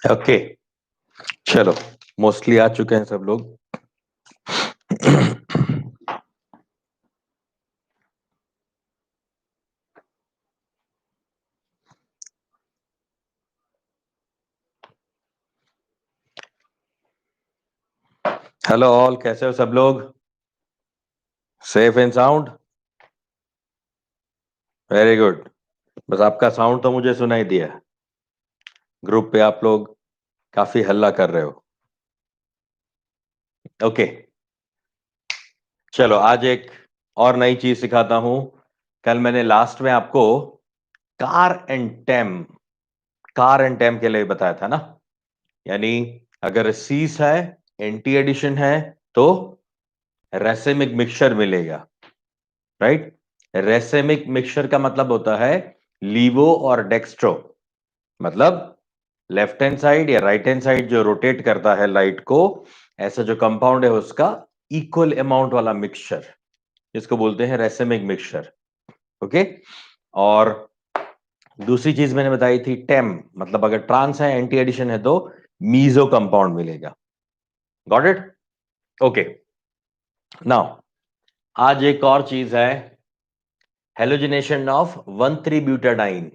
Okay, चलो mostly आ चुके हैं सब लोग। हेलो ऑल, कैसे हो सब लोग? Safe and sound? Very good. बस आपका साउंड तो मुझे सुनाई दिया। ग्रुप पे आप लोग काफी हल्ला कर रहे हो। ओके, चलो आज एक और नई चीज सिखाता हूं। कल मैंने लास्ट में आपको कार एंड टेम के लिए बताया था ना। यानी अगर सीस है, एंटी एडिशन है, तो रेसेमिक मिक्सचर मिलेगा। राइट? रेसेमिक मिक्सचर का मतलब होता है लीवो और डेक्स्ट्रो। मतलब लेफ्ट हैंड साइड या राइट हैंड साइड जो रोटेट करता है लाइट को, ऐसा जो कंपाउंड है उसका इक्वल अमाउंट वाला मिक्सचर, जिसको बोलते हैं रेसेमिक मिक्सचर। ओके। और दूसरी चीज मैंने बताई थी टेम, मतलब अगर ट्रांस है, एंटी एडिशन है, तो मीजो कंपाउंड मिलेगा। Got it? ओके। नाउ आज एक और चीज है, हेलोजिनेशन ऑफ 1,3-ब्यूटाडाइन।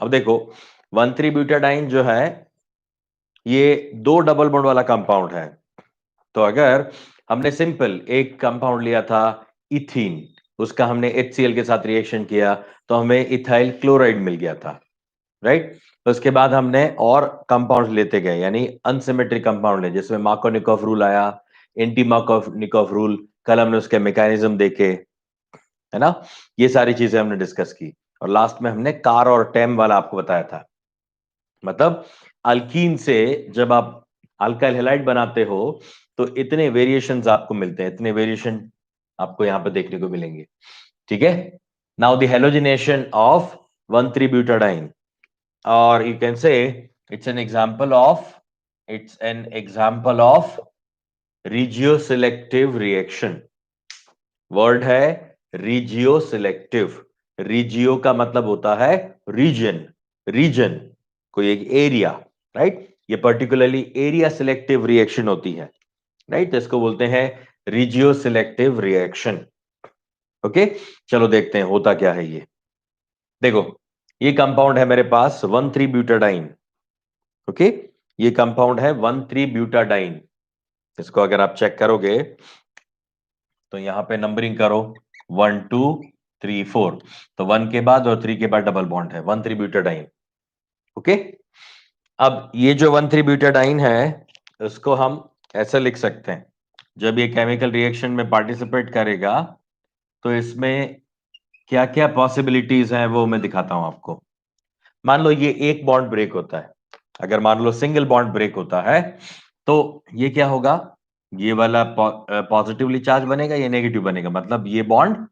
अब देखो, 1,3-ब्यूटाडाइन जो है ये दो डबल बॉन्ड वाला कंपाउंड है। तो अगर हमने सिंपल एक कंपाउंड लिया था इथीन, उसका हमने HCl के साथ रिएक्शन किया तो हमें इथाइल क्लोराइड मिल गया था। राइट? तो उसके बाद हमने और कंपाउंड लेते गए, यानी अनसिमेट्रिक कंपाउंड है, जिसमें मार्कोनिकॉफ रूल आया, एंटी मार्कोनिकॉफ रूल, कल हमने उसके मैकेनिज्म देखे, है ना। ये सारी चीजें हमने डिस्कस की। और लास्ट में हमने कार और टेम वाला आपको बताया था। मतलब अल्कीन से जब आप अल्काइल हैलाइड बनाते हो तो इतने वेरिएशंस आपको मिलते हैं, इतने वेरिएशन आपको यहां पर देखने को मिलेंगे। ठीक है। नाउ द हेलोजिनेशन ऑफ 1,3-ब्यूटाडाइन, और you can say it's an example of regioselective reaction. Word है रिजियोसिलेक्टिव। रिजियो का मतलब होता है रीजन, रीजन कोई एक एरिया। राइट? ये पर्टिकुलरली एरिया सिलेक्टिव रिएक्शन होती है। राइट? तो इसको बोलते हैं रिजियोसिलेक्टिव रिएक्शन। ओके, चलो देखते हैं होता क्या है ये। देखो, ये कंपाउंड है मेरे पास 1,3-ब्यूटाडाइन। ओके, ये कंपाउंड है 1,3-ब्यूटाडाइन। इसको अगर आप चेक करोगे तो यहां पे नंबरिंग करो 1 2 3 4, तो 1 के बाद और 3 के बाद डबल बॉन्ड है 1,3-ब्यूटाडाइन। ओके। अब ये जो 1,3-ब्यूटाडाइन है उसको हम ऐसे लिख सकते हैं, जब ये केमिकल रिएक्शन में पार्टिसिपेट करेगा तो इसमें क्या क्या पॉसिबिलिटीज हैं वो मैं दिखाता हूं आपको। मान लो ये एक बॉन्ड ब्रेक होता है, अगर मान लो सिंगल बॉन्ड ब्रेक होता है तो ये क्या होगा, ये वाला पॉजिटिवली चार्ज बनेगा, ये नेगेटिव बनेगा, मतलब ये बॉन्ड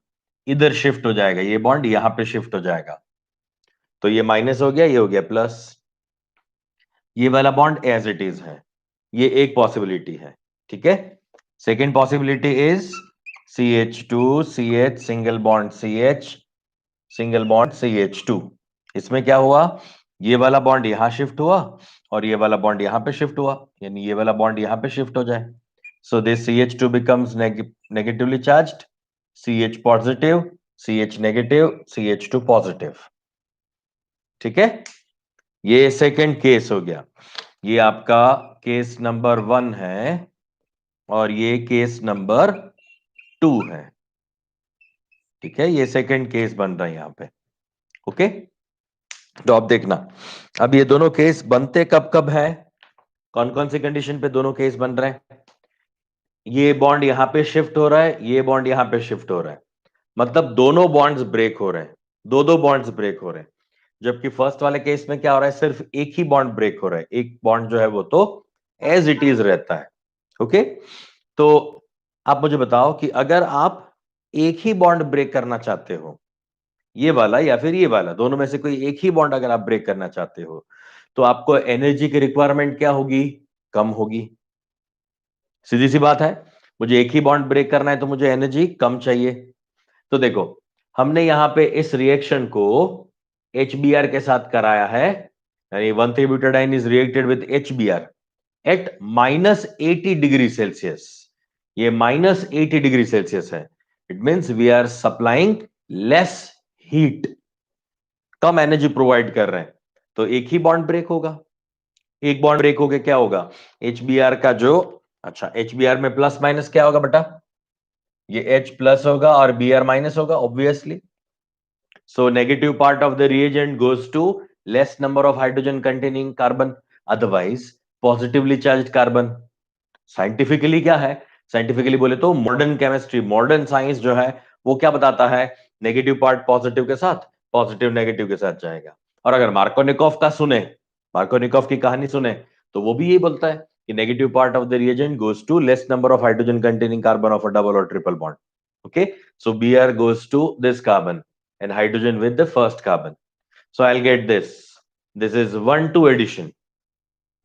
इधर शिफ्ट हो जाएगा, ये बॉन्ड यहां पे शिफ्ट हो जाएगा। तो ये माइनस हो गया, ये हो गया प्लस। ये वाला बॉन्ड एज इट इज है, ये एक पॉसिबिलिटी है। ठीक है। Second possibility is CH2CH single bond CH, single bond CH2। इसमें क्या हुआ, ये वाला बॉन्ड यहां शिफ्ट हुआ और ये वाला बॉन्ड यहां पे शिफ्ट हुआ, यानी ये वाला बॉन्ड यहां पे शिफ्ट हो जाए। So this CH2 becomes negatively charged, CH positive, CH negative, CH2 positive. ठीक है। ये सेकंड केस हो गया, ये आपका केस नंबर 1 है और ये केस नंबर 2 है। ठीक है, ये सेकंड केस बन रहा है यहां पे। ओके, तो अब देखना, अब ये दोनों केस बनते कब कब है, कौन कौन सी कंडीशन पे दोनों केस बन रहे हैं। ये बॉन्ड यहां पे शिफ्ट हो रहा है, ये बॉन्ड यहां पे शिफ्ट हो रहा है, मतलब दोनों बॉन्ड्स ब्रेक हो रहे हैं, दो दो बॉन्ड्स ब्रेक हो रहे हैं। जबकि फर्स्ट वाले केस में क्या हो रहा है, सिर्फ एक ही बॉन्ड ब्रेक हो रहा है, एक बॉन्ड जो है वो तो एज इट इज रहता है। ओके, तो आप मुझे बताओ कि अगर आप एक ही बॉन्ड ब्रेक करना चाहते हो, ये वाला या फिर ये वाला, दोनों में से कोई एक ही बॉन्ड अगर आप ब्रेक करना चाहते हो, तो आपको एनर्जी की रिक्वायरमेंट क्या होगी, कम होगी। सीधी सी बात है, मुझे एक ही बॉन्ड ब्रेक करना है तो मुझे एनर्जी कम चाहिए। तो देखो, हमने यहां पे इस रिएक्शन को HBr के साथ कराया है यानी 1,3 butadiene is reacted with HBr at -80 degree Celsius. ये -80 डिग्री सेल्सियस है। It means we are supplying less heat, कम एनर्जी प्रोवाइड कर रहे हैं, तो एक ही बॉन्ड ब्रेक होगा। एक बॉन्ड ब्रेक हो गया, क्या होगा? HBr का जो, अच्छा HBr में प्लस माइनस क्या होगा बेटा? ये H प्लस होगा और Br माइनस होगा obviously. So negative part of the reagent goes to less number of hydrogen containing carbon, otherwise positively charged carbon. Scientifically क्या है? साइंटिफिकली बोले तो मॉडर्न केमिस्ट्री, मॉडर्न साइंस जो है वो क्या बताता है? नेगेटिव पार्ट पॉजिटिव के साथ, पॉजिटिव नेगेटिव के साथ जाएगा। और अगर मार्कोनिकॉफ का सुने, मार्कोनिकॉफ की कहानी सुने, तो वो भी ये बोलता है कि negative part of the reagent goes to less number of hydrogen containing carbon of a double और triple bond. Okay, so Br goes to this carbon and hydrogen with the first carbon. So I'll get this. This is 1,2 addition.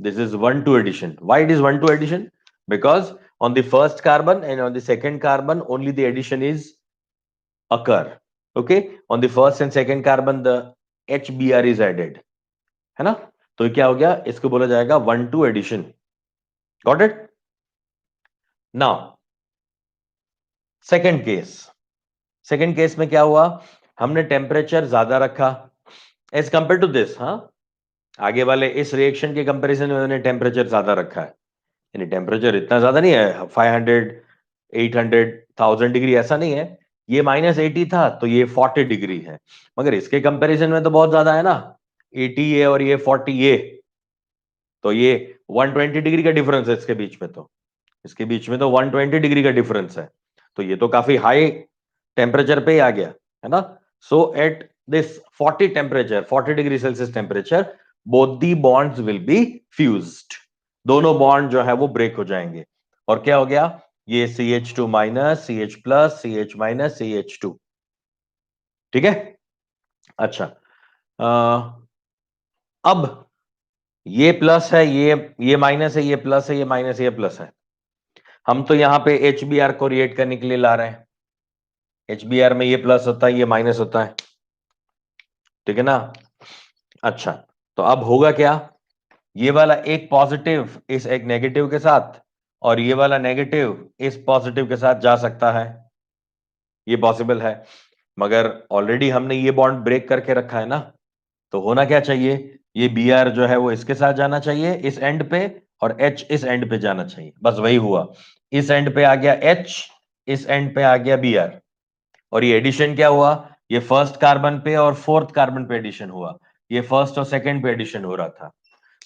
This is 1,2 addition. Why it is 1,2 addition? Because on the first carbon and on the second carbon only the addition is occur. Okay, on the first and second carbon the HBr is added, है ना? तो क्या हो गया? इसको बोला जाएगा 1,2 addition. Got it? Now second case. Second case में क्या हुआ? हमने टेम्परेचर ज्यादा रखा एज कंपेयर टू दिस। हाँ, आगे वाले इस रिएक्शन के कंपैरिजन में मैंने टेम्परेचर ज्यादा रखा है, यानी टेम्परेचर इतना ज्यादा नहीं है, 500 800 1000 डिग्री ऐसा नहीं है। ये -80 था तो ये 40 डिग्री है, मगर इसके कंपैरिजन में तो बहुत ज्यादा है ना, 80 ये और ये 40 ये, तो ये 120 डिग्री का डिफरेंस है इसके बीच में। तो इसके बीच में तो 120 डिग्री का डिफरेंस है, तो ये तो काफी हाई टेम्परेचर पे ही आ गया, है ना? So at this 40 temperature, 40 degree Celsius temperature, both the bonds will be fused. दोनों बॉन्ड जो है वो ब्रेक हो जाएंगे, और क्या हो गया? ये CH2 minus, CH plus, CH minus, CH2। ठीक है? अच्छा, अब ये प्लस है, ये माइनस है, ये प्लस है, ये माइनस है, ये प्लस है। हम तो यहां पे HBr को रिएक्ट करने के लिए ला रहे हैं। HBr में ये प्लस होता है, ये माइनस होता है, ठीक है ना? अच्छा, तो अब होगा क्या? ये वाला एक पॉजिटिव इस एक नेगेटिव के साथ, और ये वाला नेगेटिव इस पॉजिटिव के साथ जा सकता है, ये पॉसिबल है। मगर ऑलरेडी हमने ये बॉन्ड ब्रेक करके रखा है ना, तो होना क्या चाहिए? ये Br जो है वो इसके साथ जाना चाहिए इस एंड पे, और H इस एंड पे जाना चाहिए। बस वही हुआ, इस एंड पे आ गया H, इस एंड पे आ गया Br, और ये एडिशन क्या हुआ? ये फर्स्ट कार्बन पे और फोर्थ कार्बन पे एडिशन हुआ, ये फर्स्ट और सेकंड पे एडिशन हो रहा था।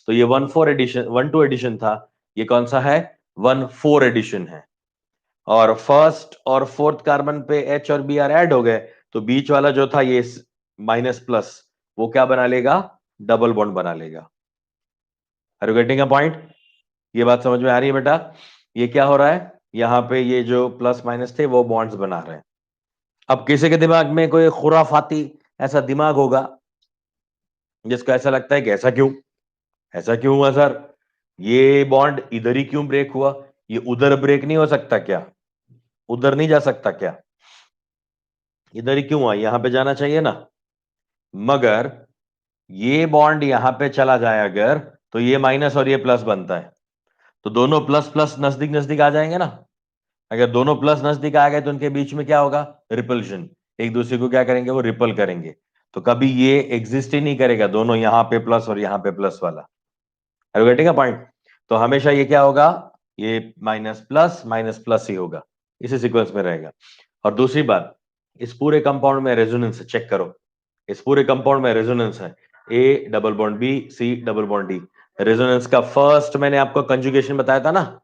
तो ये 1,4 एडिशन, 1,2 एडिशन था, ये कौन सा है? 1,4 एडिशन है। और फर्स्ट और फोर्थ कार्बन पे H और Br ऐड हो गए, तो बीच वाला जो था ये माइनस प्लस, वो क्या बना लेगा? डबल बॉन्ड बना लेगा। Are you getting a point? ये बात समझ में आ रही है बेटा? ये क्या हो रहा है? यहाँ पे ये जो प्लस माइनस थे वो बॉन्ड्स बना रहे हैं। अब किसी के दिमाग में कोई खुराफाती ऐसा दिमाग होगा जिसको ऐसा लगता है कि ऐसा क्यों हुआ सर? ये बॉन्ड इधर ही क्यों ब्रेक हुआ? ये उधर ब्रेक नहीं हो सकता क्या? उधर नहीं जा सकता क्या? इधर ही क्यों हुआ? यहां पे जाना चाहिए ना। मगर ये बॉन्ड यहां पे चला जाए अगर, तो ये माइनस और ये प्लस बनता है, तो दोनों प्लस प्लस नजदीक नजदीक आ जाएंगे ना। अगर दोनों प्लस नजदीक आ गए तो उनके बीच में क्या होगा? रिपल्शन, एक दूसरे को क्या करेंगे? वो रिपल करेंगे। तो कभी ये एग्जिस्ट ही नहीं करेगा, दोनों यहां पे प्लस और यहां पे प्लस वाला। Are you getting a point? तो हमेशा ये क्या होगा? ये माइनस प्लस ही होगा, इसी सीक्वेंस में रहेगा। और दूसरी बात, इस पूरे कंपाउंड में रेजोनेंस चेक करो, इस पूरे कंपाउंड में रेजोनेंस है, A double bond B, C double bond D। Resonance का फर्स्ट मैंने आपको कंजुगेशन बताया था ना,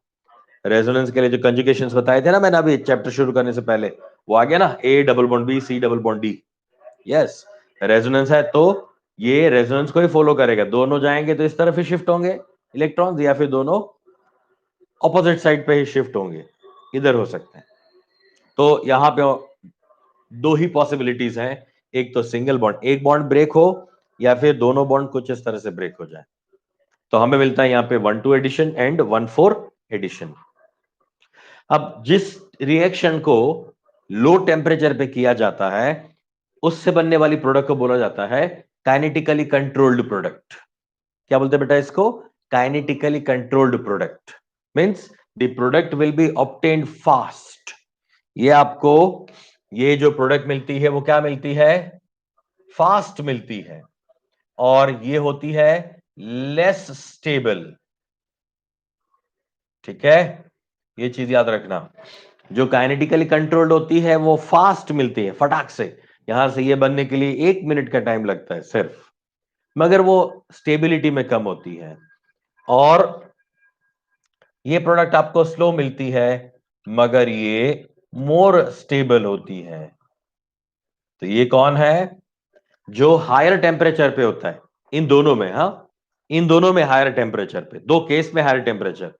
रेजोनेंस के लिए जो कंजुगेशंस बताए थे ना मैंने अभी चैप्टर शुरू करने से पहले, वो आ गया ना, A double bond B, C double bond D। Yes, resonance है तो ये रेजोनेंस को ही फॉलो करेगा, दोनों जाएंगे तो इस तरफ ही शिफ्ट होंगे इलेक्ट्रॉन्स, या फिर दोनों ऑपोजिट साइड पे ही शिफ्ट होंगे, इधर हो सकते हैं। तो यहां पे दो ही पॉसिबिलिटीज हैं, एक तो सिंगल बॉन्ड, एक बॉन्ड ब्रेक हो, या फिर दोनों बॉन्ड कुछ इस तरह से ब्रेक हो जाए। तो हमें मिलता है यहां पे 1,2 एडिशन एंड 1,4 एडिशन। अब जिस रिएक्शन को लो टेम्परेचर पे किया जाता है, उससे बनने वाली प्रोडक्ट को बोला जाता है काइनेटिकली कंट्रोल्ड प्रोडक्ट। क्या बोलते हैं बेटा इसको? Kinetically controlled product means the product will be obtained fast. ये आपको ये जो प्रोडक्ट मिलती है वो क्या मिलती है? फास्ट मिलती है, और ये होती है लेस स्टेबल। ठीक है, ये चीज याद रखना। जो काइनेटिकली कंट्रोल्ड होती है वो फास्ट मिलती है, फटाक से। यहां से ये बनने के लिए 1 मिनट का टाइम लगता है सिर्फ, मगर वो स्टेबिलिटी में कम होती है। और ये प्रोडक्ट आपको स्लो मिलती है, मगर ये मोर स्टेबल होती है। तो ये कौन है? जो हायर टेम्परेचर पे होता है, इन दोनों में। हाँ, इन दोनों में हायर टेम्परेचर पे, दो केस में हायर टेम्परेचर।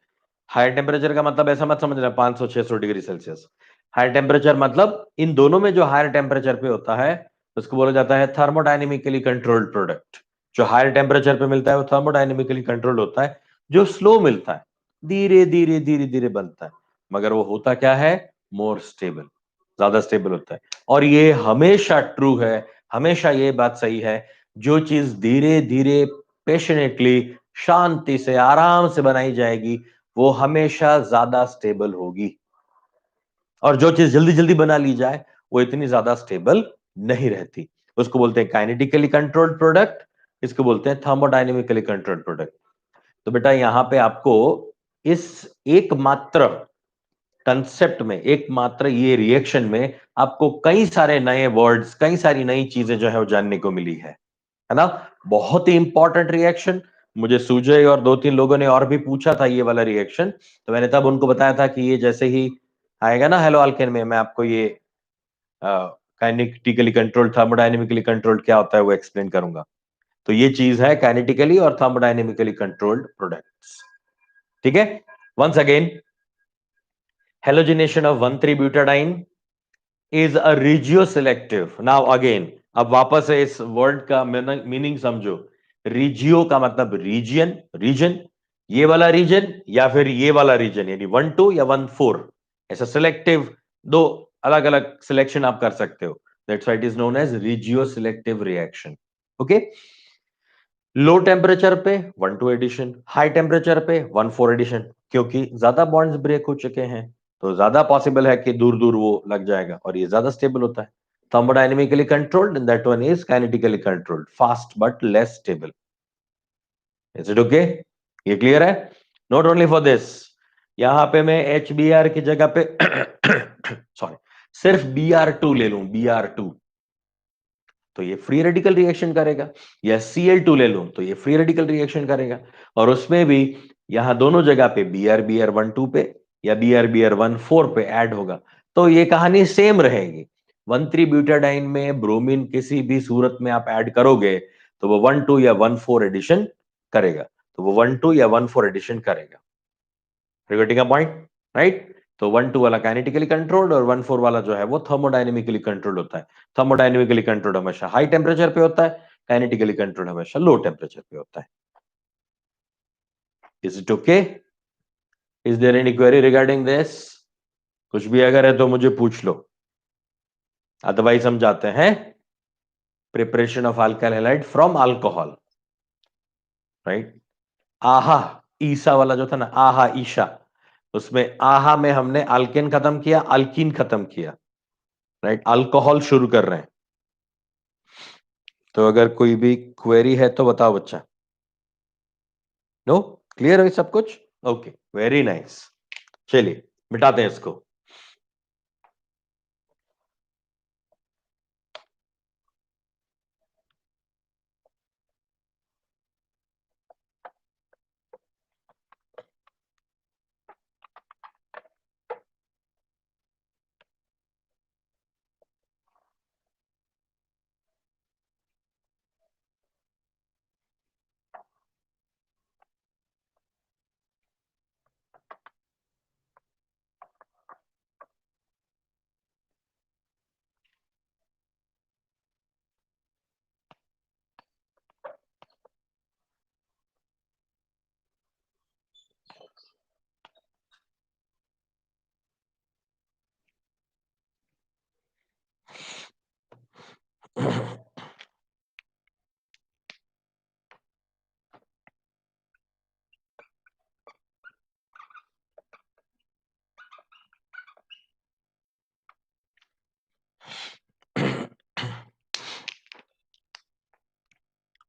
हायर टेम्परेचर का मतलब ऐसा मत समझना 500-600 डिग्री सेल्सियस। हायर टेम्परेचर मतलब इन दोनों में जो हायर टेम्परेचर पे होता है उसको बोला जाता है थर्मोडायनेमिकली कंट्रोल्ड प्रोडक्ट। जो हायर टेम्परेचर पे मिलता है वो थर्मोडायनेमिकली कंट्रोल्ड होता है। जो स्लो मिलता है, धीरे धीरे धीरे धीरे बनता है, मगर वो होता क्या है? मोर स्टेबल, ज्यादा स्टेबल होता है। और ये हमेशा ट्रू है, हमेशा ये बात सही है, जो चीज धीरे धीरे पेशनेटली शांति से आराम से बनाई जाएगी वो हमेशा ज्यादा स्टेबल होगी। और जो चीज जल्दी जल्दी बना ली जाए वो इतनी ज्यादा स्टेबल नहीं रहती। उसको बोलते हैं काइनेटिकली कंट्रोल्ड प्रोडक्ट, इसको बोलते हैं थर्मोडायनेमिकली कंट्रोल्ड प्रोडक्ट। तो बेटा यहां पे आपको इस एकमात्र कंसेप्ट में, एकमात्र ये रिएक्शन में आपको कई सारे नए वर्ड्स, कई सारी नई चीजें जो है वो जानने को मिली है ना? बहुत ही इंपॉर्टेंट रिएक्शन। मुझे सुजय और 2-3 लोगों ने और भी पूछा था ये वाला रिएक्शन, तो मैंने तब उनको बताया था कि ये जैसे ही आएगा ना हेलो अल्केन में, मैं आपको ये काइनेटिकली कंट्रोल्ड थर्मोडायनेमिकली कंट्रोल्ड क्या होता है वो एक्सप्लेन करूंगा। तो ये चीज है काइनेटिकली और थर्मोडायनेमिकली कंट्रोल्ड प्रोडक्ट्स। ठीक है, once again, halogenation of one three butadiene is a regioselective. Now again, अब वापस से इस वर्ड का मीनिंग समझो। रिजियो का मतलब रीजियन, रीजन, ये वाला रीजन या फिर ये वाला रीजन, यानी 1,2 या 1,4, ऐसा सिलेक्टिव दो अलग अलग सिलेक्शन आप कर सकते हो। That's why it is known as regioselective reaction. Okay, low temperature पे 1,2 एडिशन, हाई टेम्परेचर पे 1,4 एडिशन, क्योंकि ज्यादा बॉन्ड्स ब्रेक हो चुके हैं तो ज्यादा पॉसिबल है कि दूर दूर वो लग जाएगा, और ये ज्यादा स्टेबल होता है। Thermodynamically controlled and that one is kinetically controlled, fast but less stable. Is it okay? ये क्लियर है? नॉट ओनली फॉर दिस, यहां पे मैं HBr की जगह पे सॉरी, सिर्फ Br2 ले लूं, Br2, तो ये फ्री रेडिकल रिएक्शन करेगा। या Cl2 ले लूं तो ये फ्री रेडिकल रिएक्शन करेगा। और उसमें भी यहां दोनों जगह पे Br1,2 पे या Br1,4 पे ऐड होगा, तो ये कहानी सेम रहेगी। 1,3-ब्यूटाडाइन में ब्रोमीन किसी भी सूरत में आप ऐड करोगे तो वो 1,2 या 1,4 एडिशन करेगा, तो वो 1,2 या 1,4 एडिशन करेगा। रिगेटिंग अ पॉइंट, राइट? तो 1,2 वाला काइनेटिकली कंट्रोल्ड और 1,4 वाला जो है वो थर्मोडायनेमिकली कंट्रोल्ड होता है। थर्मोडायनेमिकली कंट्रोल्ड हमेशा हाई टेम्परेचर पे होता है, काइनेटिकली कंट्रोल्ड हमेशा लो टेम्परेचर पे होता है। Is it okay? Is there any query regarding this? कुछ भी अगर है तो मुझे पूछ लो, अदरवाइज हम जाते हैं preparation of alkyl halide from alcohol, right? आहा, ईसा वाला जो था ना, आहा ईशा, उसमें आहा में हमने अल्केन खत्म किया, अल्कीन खत्म किया, राइट? अल्कोहल शुरू कर रहे हैं। तो अगर कोई भी क्वेरी है तो बताओ बच्चा। नो, क्लियर है सब कुछ? Okay, very nice. चलिए मिटाते हैं इसको।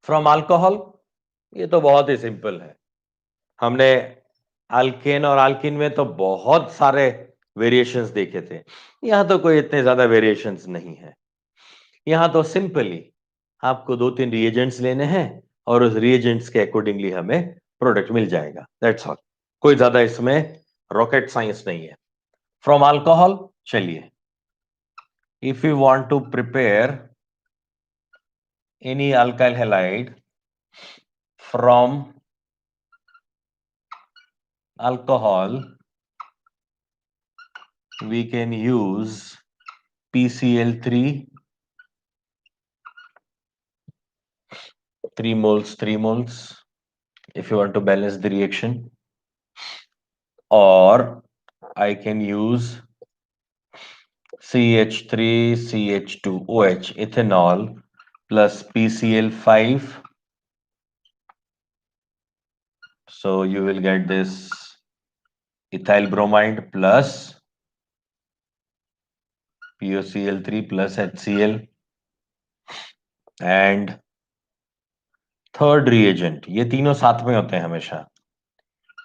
फ्रॉम अल्कोहल, ये तो बहुत ही सिंपल है। हमने अल्केन और अल्किन में तो बहुत सारे वेरिएशंस देखे थे, यहां तो कोई इतने ज्यादा वेरिएशंस नहीं है। यहां तो सिंपली आपको 2-3 रिएजेंट्स लेने हैं और उस रिएजेंट्स के अकॉर्डिंगली हमें प्रोडक्ट मिल जाएगा, दैट्स ऑल। कोई ज्यादा इसमें रॉकेट साइंस नहीं है। फ्रॉम अल्कोहल, चलिए, if you want to prepare any alkyl halide from alcohol, we can use PCl3, 3 moles 3 moles if you want to balance the reaction, or I can use CH3CH2OH ethanol plus PCl5, so you will get this ethyl bromide plus POCl3 plus HCl, and third reagent, ये तीनों साथ में होते हैं हमेशा,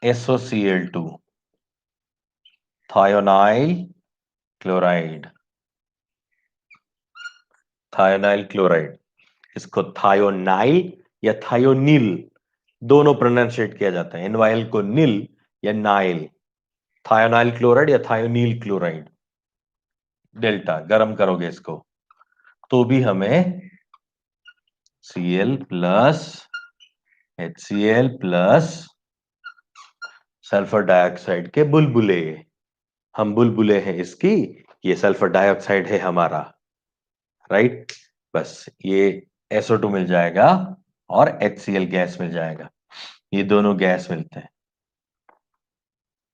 SOCl2, thionyl chloride, thionyl chloride, इसको thionyl या thionyl दोनों प्रोनाउंशिएट किया जाता है, एनवाइल को निल या नाइल, थायोनाइल क्लोराइड या थायोनील क्लोराइड। डेल्टा गर्म करोगे इसको तो भी हमें Cl plus HCl plus sulphur dioxide के बुलबुले, हम बुलबुले हैं इसकी, ये सल्फर डाइऑक्साइड है हमारा, राइट। बस ये SO2 मिल जाएगा और HCl गैस मिल जाएगा, ये दोनों गैस मिलते हैं,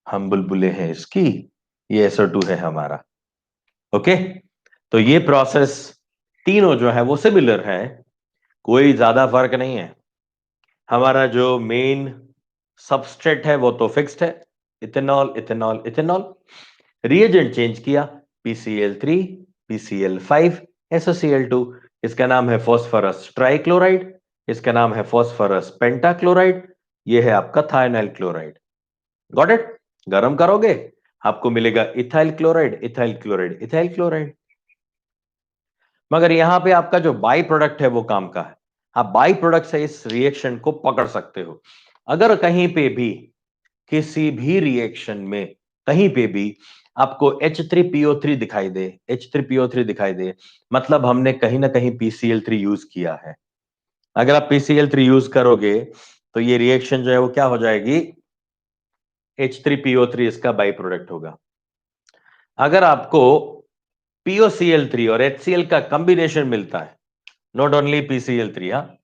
हम बुलबुले हैं इसकी, ये SO2 है हमारा। ओके, तो ये प्रोसेस तीनों जो है वो सिमिलर है, कोई ज्यादा फर्क नहीं है। हमारा जो मेन सबस्ट्रेट है वो तो फिक्स्ड है, ethanol ethanol ethanol. Reagent change किया, PCl3 PCl5 SOCl2, इसका नाम है फॉस्फोरस ट्राइक्लोराइड, इसका नाम है फॉस्फोरस पेंटाक्लोराइड, ये है आपका थायोनाइल क्लोराइड। Got it. गरम करोगे आपको मिलेगा ethyl chloride ethyl chloride ethyl chloride. मगर यहां पे आपका जो बाई प्रोडक्ट है वो काम का है, आप बाई प्रोडक्ट से इस रिएक्शन को पकड़ सकते हो। अगर कहीं पे भी किसी भी रिएक्शन में कहीं पे भी आपको H3PO3 दिखाई दे, H3PO3 दिखाई दे, मतलब हमने कहीं ना कहीं PCl3 यूज किया है। अगर आप PCl3 यूज करोगे तो ये रिएक्शन जो है वो क्या हो जाएगी, H3PO3 इसका बाई प्रोडक्ट होगा। अगर आपको POCl3 और HCl का कॉम्बिनेशन मिलता है, नॉट ओनली PCl3, हाँ,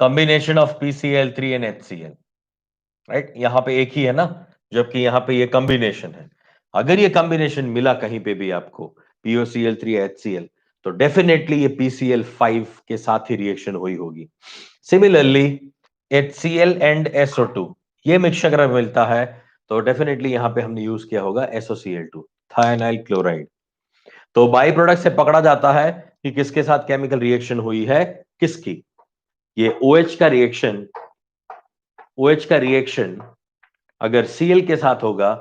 combination of PCl3 and HCl, right, यहां पे एक ही है ना, जबकि यहां पे ये कॉम्बिनेशन है। अगर ये कॉम्बिनेशन मिला कहीं पे भी आपको POCl3 HCl, तो डेफिनेटली ये PCl5 के साथ ही रिएक्शन हुई होगी। सिमिलरली HCl एंड SO2 ये मिक्सचर अगर मिलता है तो डेफिनेटली यहां पे हमने यूज किया होगा SOCl2, थायोनाइल क्लोराइड। तो बाई प्रोडक्ट से पकड़ा जाता है कि किसके साथ केमिकल रिएक्शन हुई है, किसकी, ये OH का रिएक्शन, OH का रिएक्शन अगर Cl के साथ होगा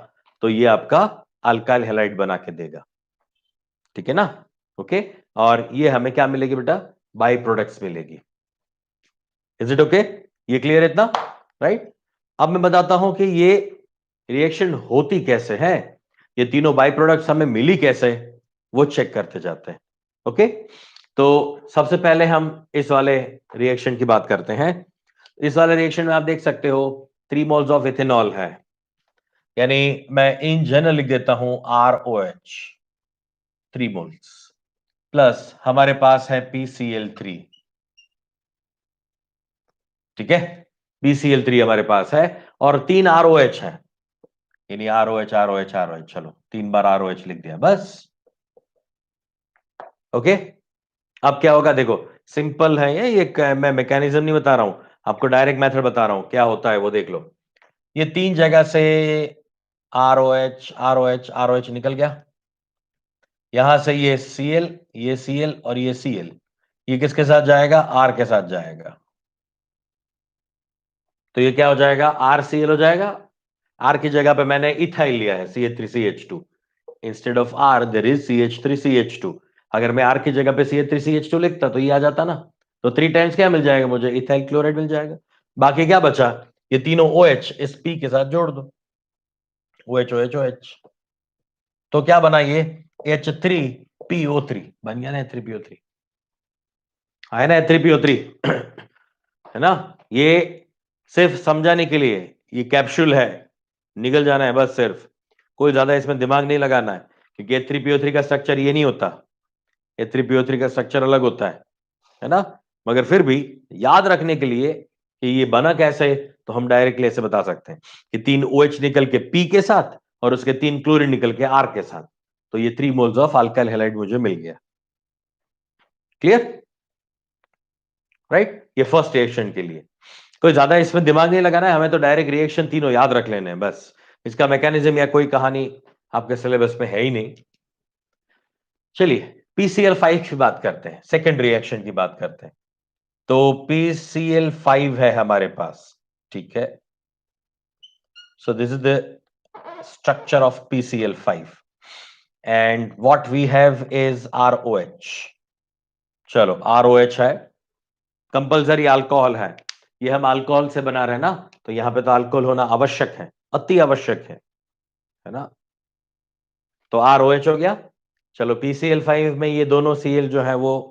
तो ये आपका अल्काइल हैलाइड बना के देगा, ठीक है ना। ओके, और ये हमें क्या मिलेगी बेटा, बाई प्रोडक्ट्स मिलेगी। इज इट ओके, ये क्लियर है इतना, राइट। अब मैं बताता हूं कि ये रिएक्शन होती कैसे है, ये तीनों बाई प्रोडक्ट्स हमें मिली कैसे, वो चेक करते जाते हैं। ओके, तो सबसे पहले हम इस वाले रिएक्शन की बात करते हैं। इस वाले रिएक्शन में आप देख सकते हो 3 मोल्स ऑफ इथेनॉल है, यानी मैं इन जनरल लिख देता हूं ROH 3 मोल्स, प्लस हमारे पास है PCl3, ठीक है, PCl3 हमारे पास है, और 3 ROH है, यानी ROH ROH ROH, चलो 3 बार ROH लिख दिया बस। ओके, अब क्या होगा देखो, सिंपल है ये मैं मैकेनिज्म नहीं बता रहा हूं आपको, डायरेक्ट मेथड बता रहा हूं, क्या होता है वो देख लो। ये 3 जगह से ROH ROH ROH निकल गया, यहां से ये Cl, ये Cl और ये Cl, ये किसके साथ जाएगा, R के साथ जाएगा, तो ये क्या हो जाएगा, RCl हो जाएगा। R की जगह पे मैंने इथाइल लिया है, CH3CH2। Instead of R there is CH3CH2। अगर मैं R की जगह पे CH3CH2 लिखता तो ये आ जाता ना। तो 3 टाइम्स क्या मिल जाएगा मुझे, इथाइल क्लोराइड मिल जाएगा। बाकी क्या बचा, ये तीनों OH इस P के साथ जोड़ दो, OH OH OH। तो क्या बना ये, H3PO3 बन गया ना, H3PO3 है ना, H3PO3 है ना। ये सिर्फ समझाने के लिए, ये कैप्सूल है, निकल जाना है बस, सिर्फ कोई ज्यादा इसमें दिमाग नहीं लगाना है, क्योंकि H3PO3 का स्ट्रक्चर ये नहीं होता, H3PO3 का स्ट्रक्चर अलग होता है ना। मगर फिर भी याद रखने के लिए कि ये बना कैसे, तो हम डायरेक्टली ऐसे बता सकते हैं कि 3 OH निकल के P के साथ और उसके 3 क्लोरीन निकल के R के साथ, तो ये 3 मोल्स ऑफ अल्काइल हैलाइड मुझे मिल गया। Clear, right. ये फर्स्ट रिएक्शन के लिए कोई ज्यादा इसमें दिमाग नहीं लगाना है, हमें तो डायरेक्ट रिएक्शन तीनों याद रख लेने हैं बस। इसका मैकेनिज्म या कोई कहानी आपके सिलेबस में है ही नहीं। चलिए PCl5 की बात करते हैं, सेकेंड रिएक्शन की बात करते हैं। तो PCl5 है हमारे पास, ठीक है। So this is the structure of PCl5 and what we have is ROH। चलो ROH है, कंपल्सरी अल्कोहल है, ये हम अल्कोहल से बना रहे हैं ना, तो यहां पे तो अल्कोहल होना आवश्यक है, अति आवश्यक है ना। तो ROH हो गया। चलो PCl5 में ये दोनों Cl जो है वो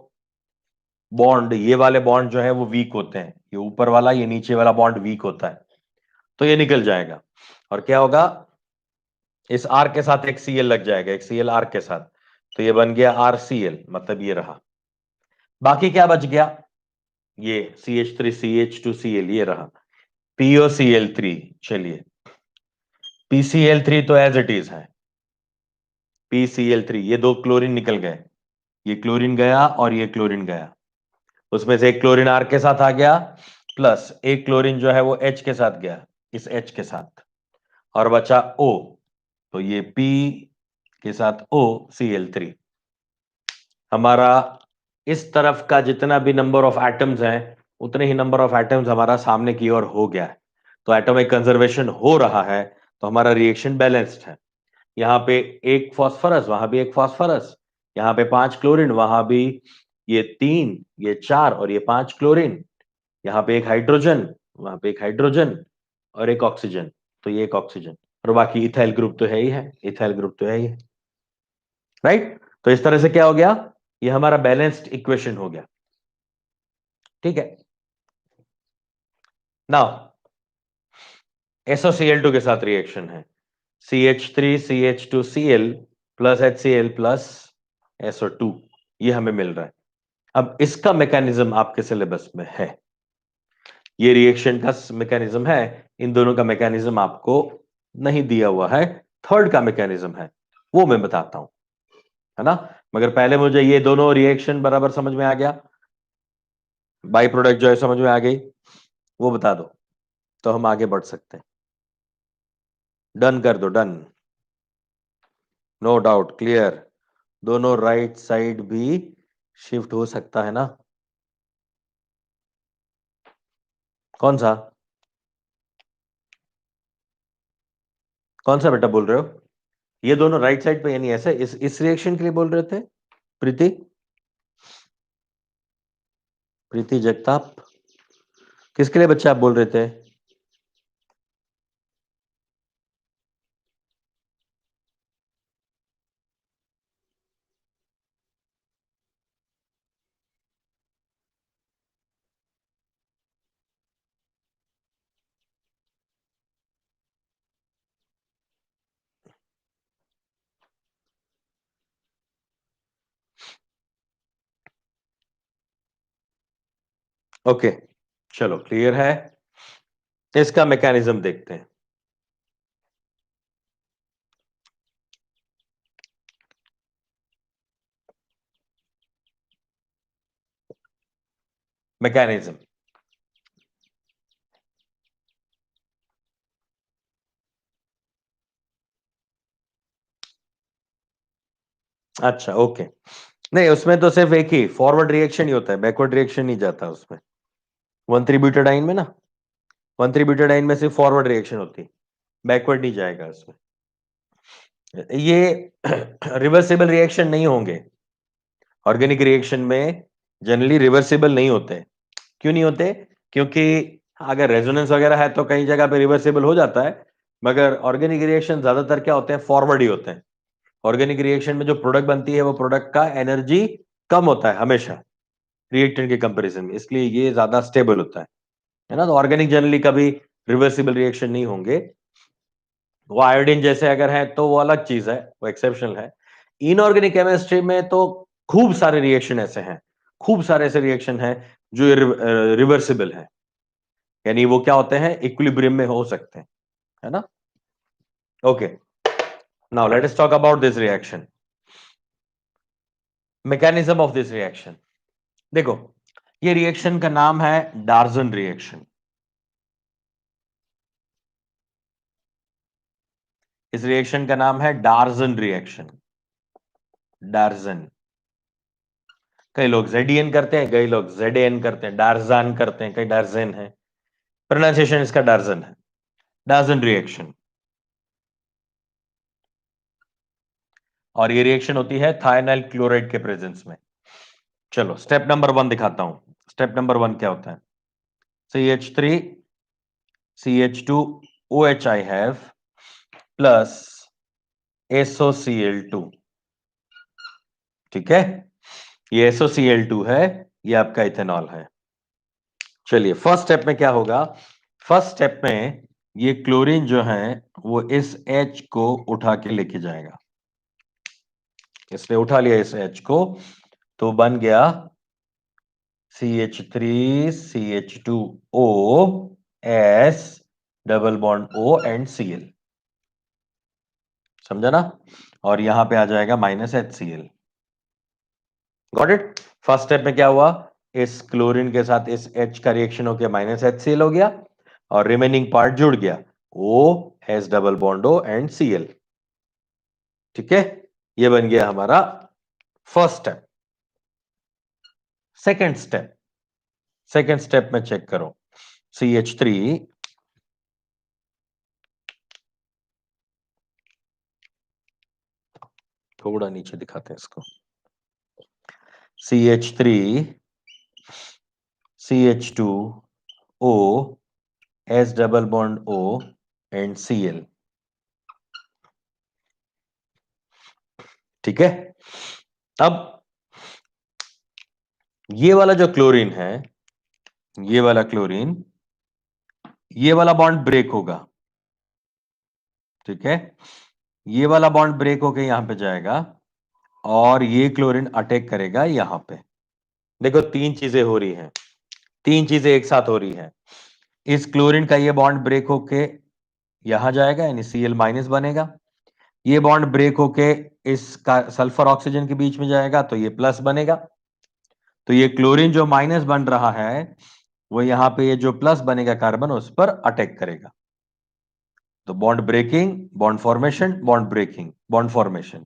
बॉन्ड, ये वाले बॉन्ड जो है वो वीक होते हैं, ये ऊपर वाला ये नीचे वाला बॉन्ड वीक होता है, तो ये निकल जाएगा। और क्या होगा, इस R के साथ एक Cl लग जाएगा, एक Cl R के साथ, तो ये बन गया RCl, मतलब ये रहा। बाकी क्या बच गया, ये CH3CH2Cl ये रहा, POCl3। चलिए PCl3 तो एज इट इज है, PCl3 ये दो क्लोरीन निकल गए, ये क्लोरीन गया और ये क्लोरीन गया, उसमें से एक क्लोरीन R के साथ आ गया, प्लस एक क्लोरीन जो है वो H के साथ गया, इस H के साथ, और बचा O, तो ये P के साथ O Cl3। हमारा इस तरफ का जितना भी नंबर ऑफ एटम्स हैं, उतने ही नंबर ऑफ एटम्स हमारा सामने की ओर हो गया है, तो एटॉमिक कंजर्वेशन हो रहा है, तो हमारा रिएक्शन बैलेंस्ड है। यहाँ पे एक फास्फोरस, वहां भी एक फास्फोरस, यहाँ पे 5 क्लोरीन, वहां भी ये 3, ये 4 और ये 5 क्लोरीन, यहाँ पे एक हाइड्रोजन, वहां पे एक हाइड्रोजन और एक ऑक्सीजन, तो ये एक ऑक्सीजन, और बाकी इथाइल ग्रुप तो है ही है, इथाइल ग्रुप तो है ही है, राइट। तो इस तरह से क्या हो गया, ये हमारा बैलेंस्ड इक्वेशन हो गया, ठीक है। नाउ SOCl2 के साथ रिएक्शन है, CH3CH2Cl plus HCl plus SO2, ये हमें मिल रहा है। अब इसका मैकेनिज्म आपके सिलेबस में है, ये रिएक्शन का मैकेनिज्म है, इन दोनों का मैकेनिज्म आपको नहीं दिया हुआ है, थर्ड का मैकेनिज्म है, वो मैं बताता हूं, है ना। मगर पहले मुझे ये दोनों रिएक्शन बराबर समझ में आ गया, बाई प्रोडक्ट जो है समझ में आ गई, वो बता दो, तो हम आगे बढ़ सकते हैं। डन कर दो, डन, नो डाउट, क्लियर। दोनों राइट साइड भी शिफ्ट हो सकता है ना। कौन सा, कौन सा बेटा बोल रहे हो, ये दोनों राइट साइड पे, यानी ऐसे इस रिएक्शन के लिए बोल रहे थे, प्रीति, प्रीति जगताप, किसके लिए बच्चे आप बोल रहे थे। ओके, चलो क्लियर है, इसका मैकेनिज्म देखते हैं। मैकेनिज्म, अच्छा ओके, नहीं उसमें तो सिर्फ एक ही फॉरवर्ड रिएक्शन ही होता है, बैकवर्ड रिएक्शन नहीं जाता उसमें, 1,3-ब्यूटाडाइन में ना 1,3 ब्यूटाडाइन में सिर्फ फॉरवर्ड रिएक्शन होती, बैकवर्ड नहीं जाएगा इसमें। ये रिवर्सिबल रिएक्शन नहीं होंगे, ऑर्गेनिक रिएक्शन में जनरली रिवर्सिबल नहीं होते। क्यों नहीं होते? क्योंकि अगर रेजोनेंस वगैरह है तो कई जगह पे रिवर्सिबल हो जाता है, मगर ऑर्गेनिक रिएक्शन ज्यादातर क्या होते हैं, फॉरवर्ड ही होते हैं। ऑर्गेनिक रिएक्शन में जो प्रोडक्ट बनती है वो प्रोडक्ट का एनर्जी कम होता है हमेशा रिएक्टेंट के कंपैरिजन में, इसलिए ये ज्यादा स्टेबल होता है ना। तो ऑर्गेनिक जनरली कभी रिवर्सिबल रिएक्शन नहीं होंगे। वो आयोडीन जैसे अगर है तो वो अलग चीज है, वो एक्सेप्शनल है। इनऑर्गेनिक केमिस्ट्री में तो खूब सारे रिएक्शन ऐसे हैं, खूब सारे ऐसे रिएक्शन हैं जो रिवर्सिबल है, यानी वो क्या होते हैं, इक्विलिब्रियम में हो सकते हैं, है ना। Okay, now let us talk about this reaction, mechanism of this reaction. देखो, ये रिएक्शन का नाम है डार्जन रिएक्शन। इस रिएक्शन का नाम है डार्जन रिएक्शन, डार्जन। कई लोग जेडीएन करते हैं, कई लोग जेडएन करते हैं, डार्जन करते हैं, कई डार्जन है, प्रोनाउंसिएशन इसका डार्जन है, डार्जन रिएक्शन। और ये रिएक्शन होती है थायनाइल क्लोराइड के प्रेजेंस में। चलो स्टेप नंबर 1 दिखाता हूं। स्टेप नंबर 1 क्या होता है? CH3 CH2 OH I have plus SOCl2। ठीक है, ये SOCl2 है, ये आपका इथेनॉल है। चलिए फर्स्ट स्टेप में क्या होगा? फर्स्ट स्टेप में ये क्लोरीन जो है वो इस H को उठा के लेके जाएगा, इसने उठा लिया इस H को, तो बन गया CH3 CH2O S double bond O and Cl। समझा ना? और यहां पे आ जाएगा -HCl। Got it? First step में क्या हुआ, इस क्लोरीन के साथ इस H का रिएक्शन होकर -HCl हो गया और रिमेनिंग पार्ट जुड़ गया, O S double bond O and Cl। ठीक है, ये बन गया हमारा first step. Second step, second step में चेक करो, CH3 थोड़ा नीचे दिखाते हैं इसको, CH3 CH2O S double bond O and Cl। ठीक है, अब ये वाला जो क्लोरीन है, ये वाला क्लोरीन, ये वाला बॉन्ड ब्रेक होगा। ठीक है, ये वाला बॉन्ड ब्रेक होके यहां पे जाएगा और ये क्लोरीन अटैक करेगा यहां पे। देखो तीन चीजें हो रही हैं, तीन चीजें एक साथ हो रही हैं। इस क्लोरीन का ये बॉन्ड ब्रेक होके यहां जाएगा, यानी Cl- बनेगा। ये बॉन्ड ब्रेक होके इसका सल्फर ऑक्सीजन के बीच में जाएगा तो ये प्लस बनेगा। तो ये क्लोरीन जो माइनस बन रहा है वो यहां पे ये जो प्लस बनेगा कार्बन उस पर अटैक करेगा। तो bond breaking, bond formation, bond breaking, bond formation,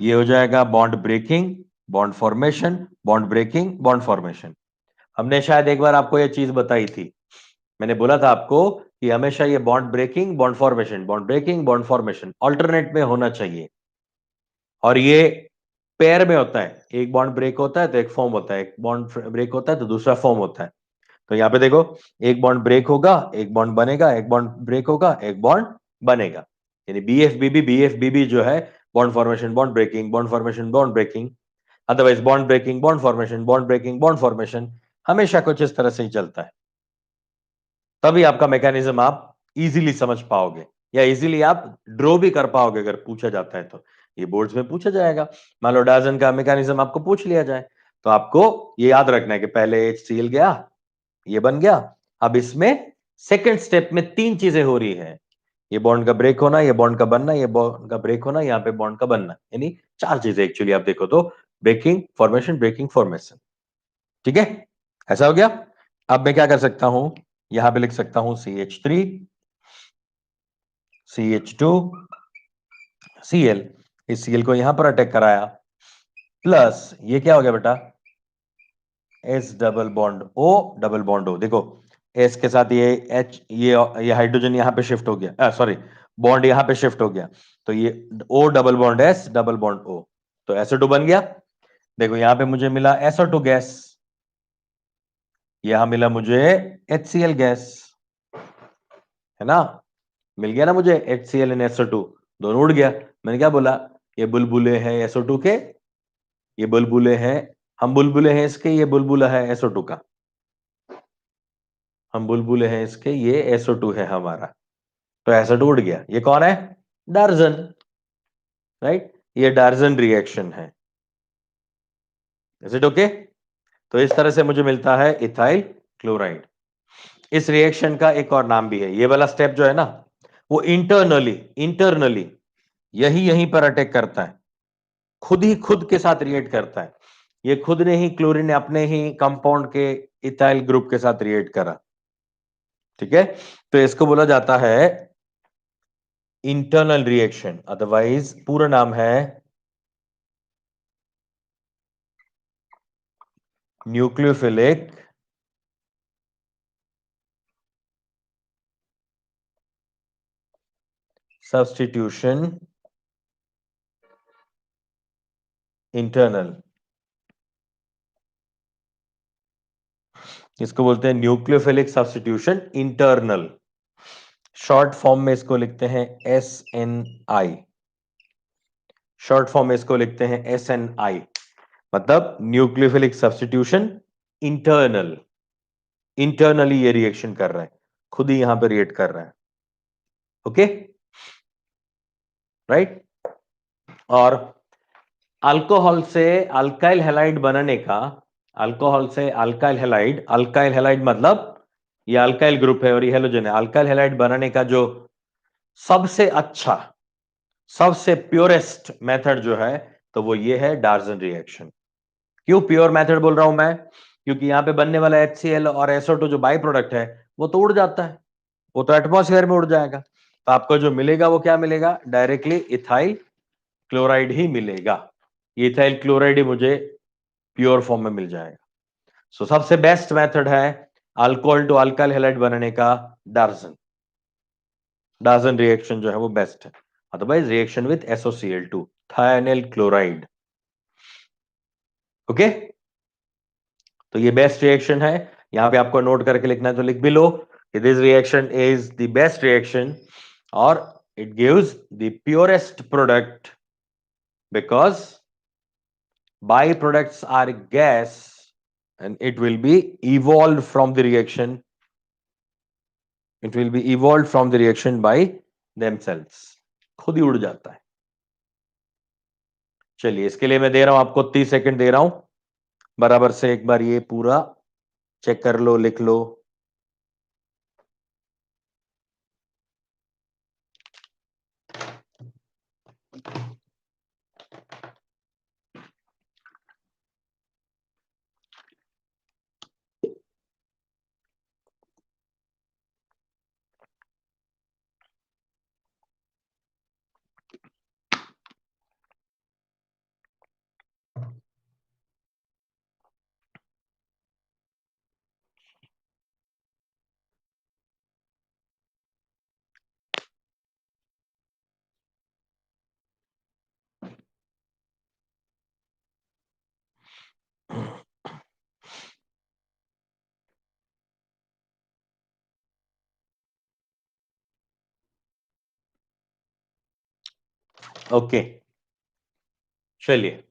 ये हो जाएगा bond breaking, bond formation, bond breaking, bond formation. हमने शायद एक बार आपको यह चीज बताई थी, मैंने बोला था आपको कि हमेशा ये bond breaking, bond formation, bond breaking, bond formation alternate में होना चाहिए। और ये पेयर में होता है, एक बॉन्ड ब्रेक होता है तो एक फॉर्म होता है, एक बॉन्ड ब्रेक होता है तो दूसरा फॉर्म होता है। तो यहां पे देखो, एक बॉन्ड ब्रेक होगा, एक बॉन्ड बनेगा, एक बॉन्ड ब्रेक होगा, एक बॉन्ड बनेगा, यानी BF BB जो है bond formation, bond breaking, bond formation, bond breaking. Otherwise bond breaking, bond formation, bond breaking, bond formation, हमेशा कुछ इस तरह से ही चलता है। तभी आपका मैकेनिज्म आप इजीली समझ पाओगे या इजीली आप ड्रॉ भी कर पाओगे अगर पूछा जाता है तो। ये बोर्ड्स में पूछा जाएगा, मान लो डार्जन का मैकेनिज्म आपको पूछ लिया जाए तो आपको ये याद रखना है कि पहले HCl गया, ये बन गया। अब इसमें सेकंड स्टेप में तीन चीजें हो रही है, ये बॉन्ड का ब्रेक होना, ये बॉन्ड का बनना, ये बॉन्ड का ब्रेक होना, यहाँ पे बॉन्ड का बनना, यानी चार चीजें एक्चुअली आप देखो तो, ब्रेकिंग, फॉर्मेशन, ब्रेकिंग, फॉर्मेशन। ठीक है, ऐसा हो गया। अब मैं क्या कर सकता हूं, यहां पे लिख सकता हूं CH3 CH2 Cl, इस Cl को यहां पर अटैक कराया, प्लस ये क्या हो गया बेटा, S double bond O double bond O। देखो एस के साथ ये एच, ये हाइड्रोजन यहां पे शिफ्ट हो गया, सॉरी बॉन्ड यहां पे शिफ्ट हो गया, तो ये O double bond S double bond O, तो SO2 बन गया। देखो यहां पे मुझे मिला SO2 गैस, यहां मिला मुझे HCl गैस, है ना, मिल गया ना मुझे HCl एंड SO2, दोनों उड़ गया। मैंने क्या बोला, ये बुलबुले हैं SO2 के, ये बुलबुले हैं, हम बुलबुले हैं इसके, ये बुलबुला है SO2 का, हम बुलबुले हैं इसके, ये SO2 है हमारा, तो SO2 उड़ गया। ये कौन है, डार्जन, राइट, ये डार्जन रिएक्शन है। Is it okay? तो इस तरह से मुझे मिलता है इथाइल क्लोराइड। इस रिएक्शन का एक और नाम भी है, ये वाला स्टेप जो है ना, वो इंटरनली इंटरनली यही यहीं पर अटैक करता है, खुद ही खुद के साथ रिएक्ट करता है। ये खुद ने ही, क्लोरीन ने अपने ही कंपाउंड के इथाइल ग्रुप के साथ रिएक्ट करा, ठीक है, तो इसको बोला जाता है इंटरनल रिएक्शन, अदरवाइज पूरा नाम है न्यूक्लियोफिलिक सब्स्टिट्यूशन इंटरनल, इसको बोलते हैं nucleophilic substitution internal. Short form में इसको लिखते हैं SNI, शॉर्ट फॉर्म में इसको लिखते हैं SNI, मतलब न्यूक्लियोफिलिक सब्स्टिट्यूशन इंटरनल, इंटरनली ये रिएक्शन कर रहा है, खुद ही यहां पे रिएक्ट कर रहा है, ओके, राइट। और अल्कोहल से अल्काइल हैलाइड बनने का, अल्कोहल से अल्काइल हैलाइड, अल्काइल हैलाइड मतलब ये अल्काइल ग्रुप है और ये हेलोजन है, अल्काइल हैलाइड बनाने का जो सबसे अच्छा, सबसे प्योरेस्ट मेथड जो है, तो वो ये है डार्जन रिएक्शन। क्यों प्योर मेथड बोल रहा हूं मैं, क्योंकि यहां पे बनने वाला HCl और SO2 जो बाई प्रोडक्ट है, वो तो उड़ जाता है, वो तो एटमॉस्फेयर में उड़ जाएगा, तो आपको जो मिलेगा वो क्या मिलेगा, डायरेक्टली इथाइल क्लोराइड ही मिलेगा। ये इथाइल क्लोराइड ही मुझे प्योर फॉर्म में मिल जाएगा। सो सबसे बेस्ट मेथड है अल्कोहल टू अल्काइल हैलाइड बनने का डार्जन, डार्जन रिएक्शन जो है वो बेस्ट है, otherwise reaction with SOCl2 thionyl chloride, okay. तो ये बेस्ट रिएक्शन है, यहां पे आपको नोट करके लिखना है तो लिख भी लो कि this reaction is the best reaction, और it gives the purest product because byproducts are gas and it will be evolved from the reaction, it will be evolved from the reaction by themselves, खुद ही उड़ जाता है। चलिए इसके लिए मैं दे रहा हूं आपको 30 सेकंड दे रहा हूं, बराबर से एक बार ये पूरा चेक कर लो, लिख लो। ओके, चलिए,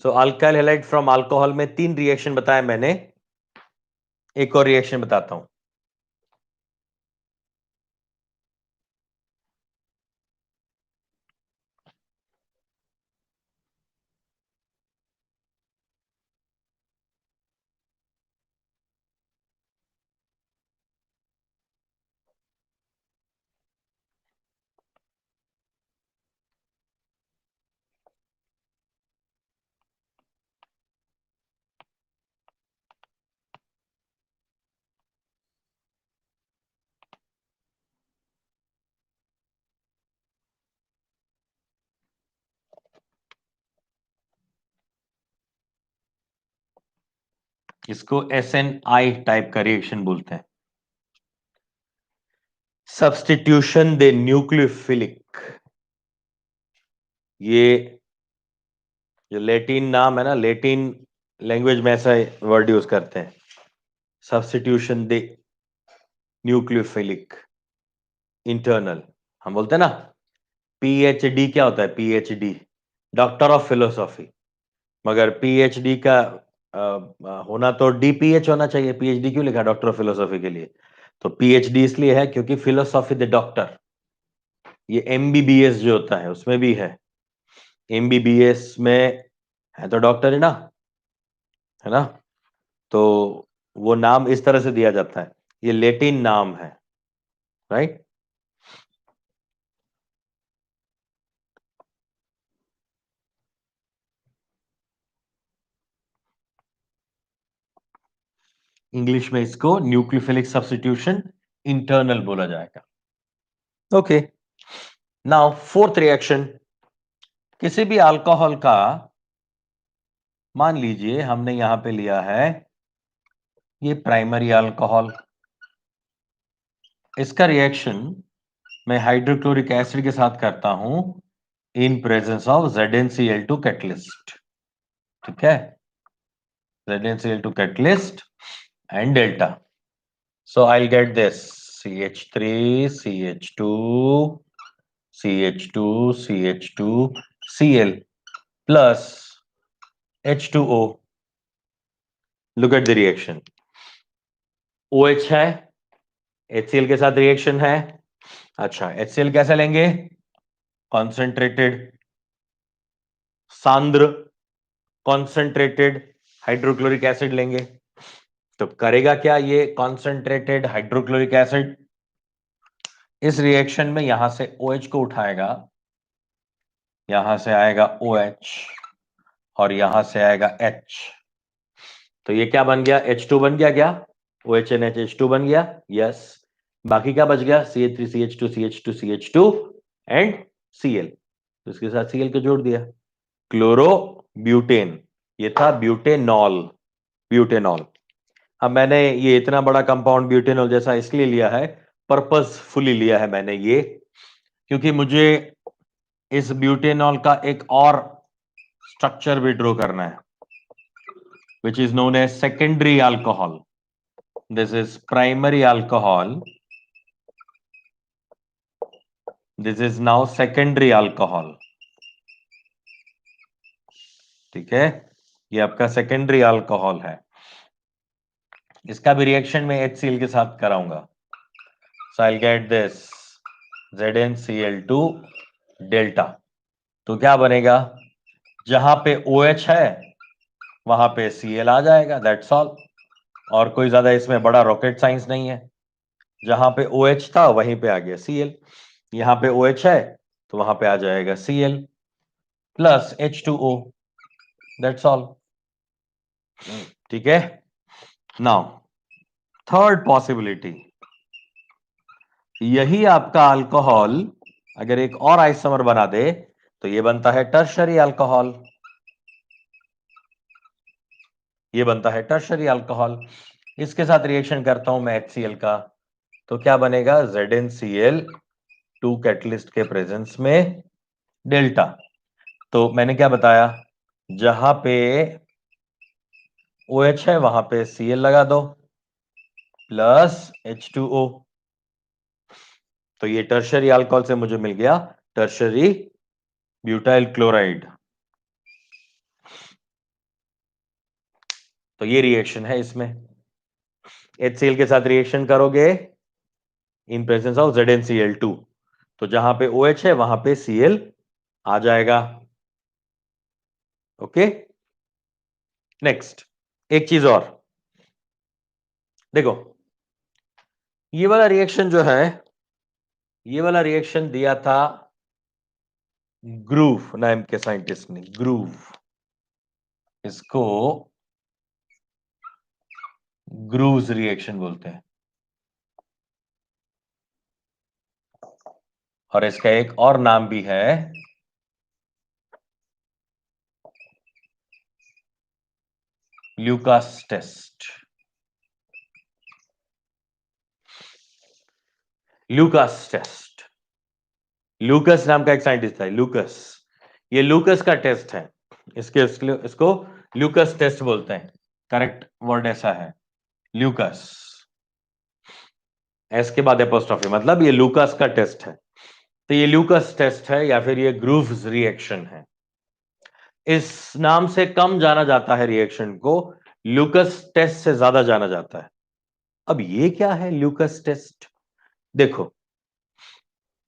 सो अल्काइल हैलाइड फ्रॉम अल्कोहल में 3 रिएक्शन बताए मैंने, एक और रिएक्शन बताता हूं। इसको SNI टाइप का रिएक्शन बोलते हैं, सब्स्टिट्यूशन दे न्यूक्लियोफिलिक। ये जो लेटिन नाम है ना, लेटिन लैंग्वेज में ऐसा वर्ड यूज करते हैं, सब्स्टिट्यूशन दे न्यूक्लियोफिलिक इंटरनल। हम बोलते हैं ना PhD, क्या होता है PhD? Doctor of philosophy. मगर PhD का होना तो DPH होना चाहिए, PhD क्यों लिखा डॉक्टर ऑफ फिलोसॉफी के लिए? तो PhD इसलिए है क्योंकि फिलोसॉफी द डॉक्टर, ये MBBS जो होता है उसमें भी है। MBBS में है तो डॉक्टर है ना? तो वो नाम इस तरह से दिया जाता है, ये लेटिन नाम है, राइट? इंग्लिश में इसको न्यूक्लियोफिलिक सब्स्टिट्यूशन इंटरनल बोला जाएगा। ओके, नाउ फोर्थ रिएक्शन, किसी भी अल्कोहल का, मान लीजिए हमने यहां पे लिया है ये प्राइमरी अल्कोहल, इसका रिएक्शन मैं हाइड्रोक्लोरिक एसिड के साथ करता हूं in presence of ZnCl2 catalyst, ठीक है? ZnCl2 catalyst and delta. So I'll get this CH3, CH2, CH2, CH2, Cl plus H2O. Look at the reaction. OH है, HCl के साथ रिएक्शन है। अच्छा, HCl कैसे लेंगे? कॉन्सेंट्रेटेड, सांद्र कॉन्सेंट्रेटेड हाइड्रोक्लोरिक एसिड लेंगे। तो करेगा क्या ये कॉन्सेंट्रेटेड हाइड्रोक्लोरिक एसिड? इस रिएक्शन में यहां से OH को उठाएगा, यहां से आएगा OH और यहां से आएगा H। तो ये क्या बन गया? H2 बन गया क्या? OHNH H2 बन गया, यस। बाकी क्या बच गया? CH3 CH2 CH2 CH2 and Cl। तो इसके साथ Cl को जोड़ दिया, क्लोरो ब्यूटेन। ये था ब्यूटेनॉल, ब्यूटेनॉल। अब मैंने ये इतना बड़ा कंपाउंड ब्यूटेनॉल जैसा इसलिए लिया है, पर्पसफुली लिया है मैंने ये, क्योंकि मुझे इस ब्यूटेनॉल का एक और स्ट्रक्चर भी ड्रॉ करना है, which is known as secondary alcohol. This is primary alcohol. This is now secondary alcohol. ठीक है, ये आपका सेकेंडरी अल्कोहल है। इसका भी रिएक्शन में HCl के साथ कराऊंगा। So I'll get this ZnCl2 delta. तो क्या बनेगा? जहां पे OH है वहां पे Cl आ जाएगा, दैट्स ऑल। और कोई ज्यादा इसमें बड़ा रॉकेट साइंस नहीं है। जहां पे OH था वहीं पे आ गया Cl, यहां पे OH है तो वहां पे आ जाएगा Cl plus H2O, that's all. ठीक है, नाउ थर्ड पॉसिबिलिटी, यही आपका अल्कोहल अगर एक और आइसोमर बना दे तो ये बनता है टर्शरी अल्कोहल, ये बनता है टर्शरी अल्कोहल। इसके साथ रिएक्शन करता हूं मैं HCl का, तो क्या बनेगा? ZnCl2 कैटलिस्ट के प्रेजेंस में डेल्टा। तो मैंने क्या बताया? जहां पे OH है वहां पे Cl लगा दो प्लस H2O। तो ये टर्शरी अल्कोहल से मुझे मिल गया टर्शरी ब्यूटाइल क्लोराइड। तो ये रिएक्शन है, इसमें HCl के साथ रिएक्शन करोगे इन प्रेजेंस ऑफ ZnCl2, तो जहां पे OH है वहां पे Cl आ जाएगा। ओके, नेक्स्ट एक चीज और देखो, ये वाला रिएक्शन जो है, ये वाला रिएक्शन दिया था ग्रूव नाम के साइंटिस्ट ने, ग्रूव। इसको ग्रूव्स रिएक्शन बोलते हैं। और इसका एक और नाम भी है, Lucas test. Lucas test, Lucas नाम का एक साइंटिस्ट था, ल्यूकस। ये ल्यूकस का टेस्ट है, इसको ल्यूकस टेस्ट बोलते हैं। करेक्ट वर्ड ऐसा है, ल्यूकस। एस के बाद एपोस्ट्रोफी, मतलब ये ल्यूकस का टेस्ट है। तो ये ल्यूकस टेस्ट है या फिर ये ग्रूव्स रिएक्शन है। इस नाम से कम जाना जाता है रिएक्शन को, ल्यूकस टेस्ट से ज्यादा जाना जाता है। अब ये क्या है ल्यूकस टेस्ट? देखो,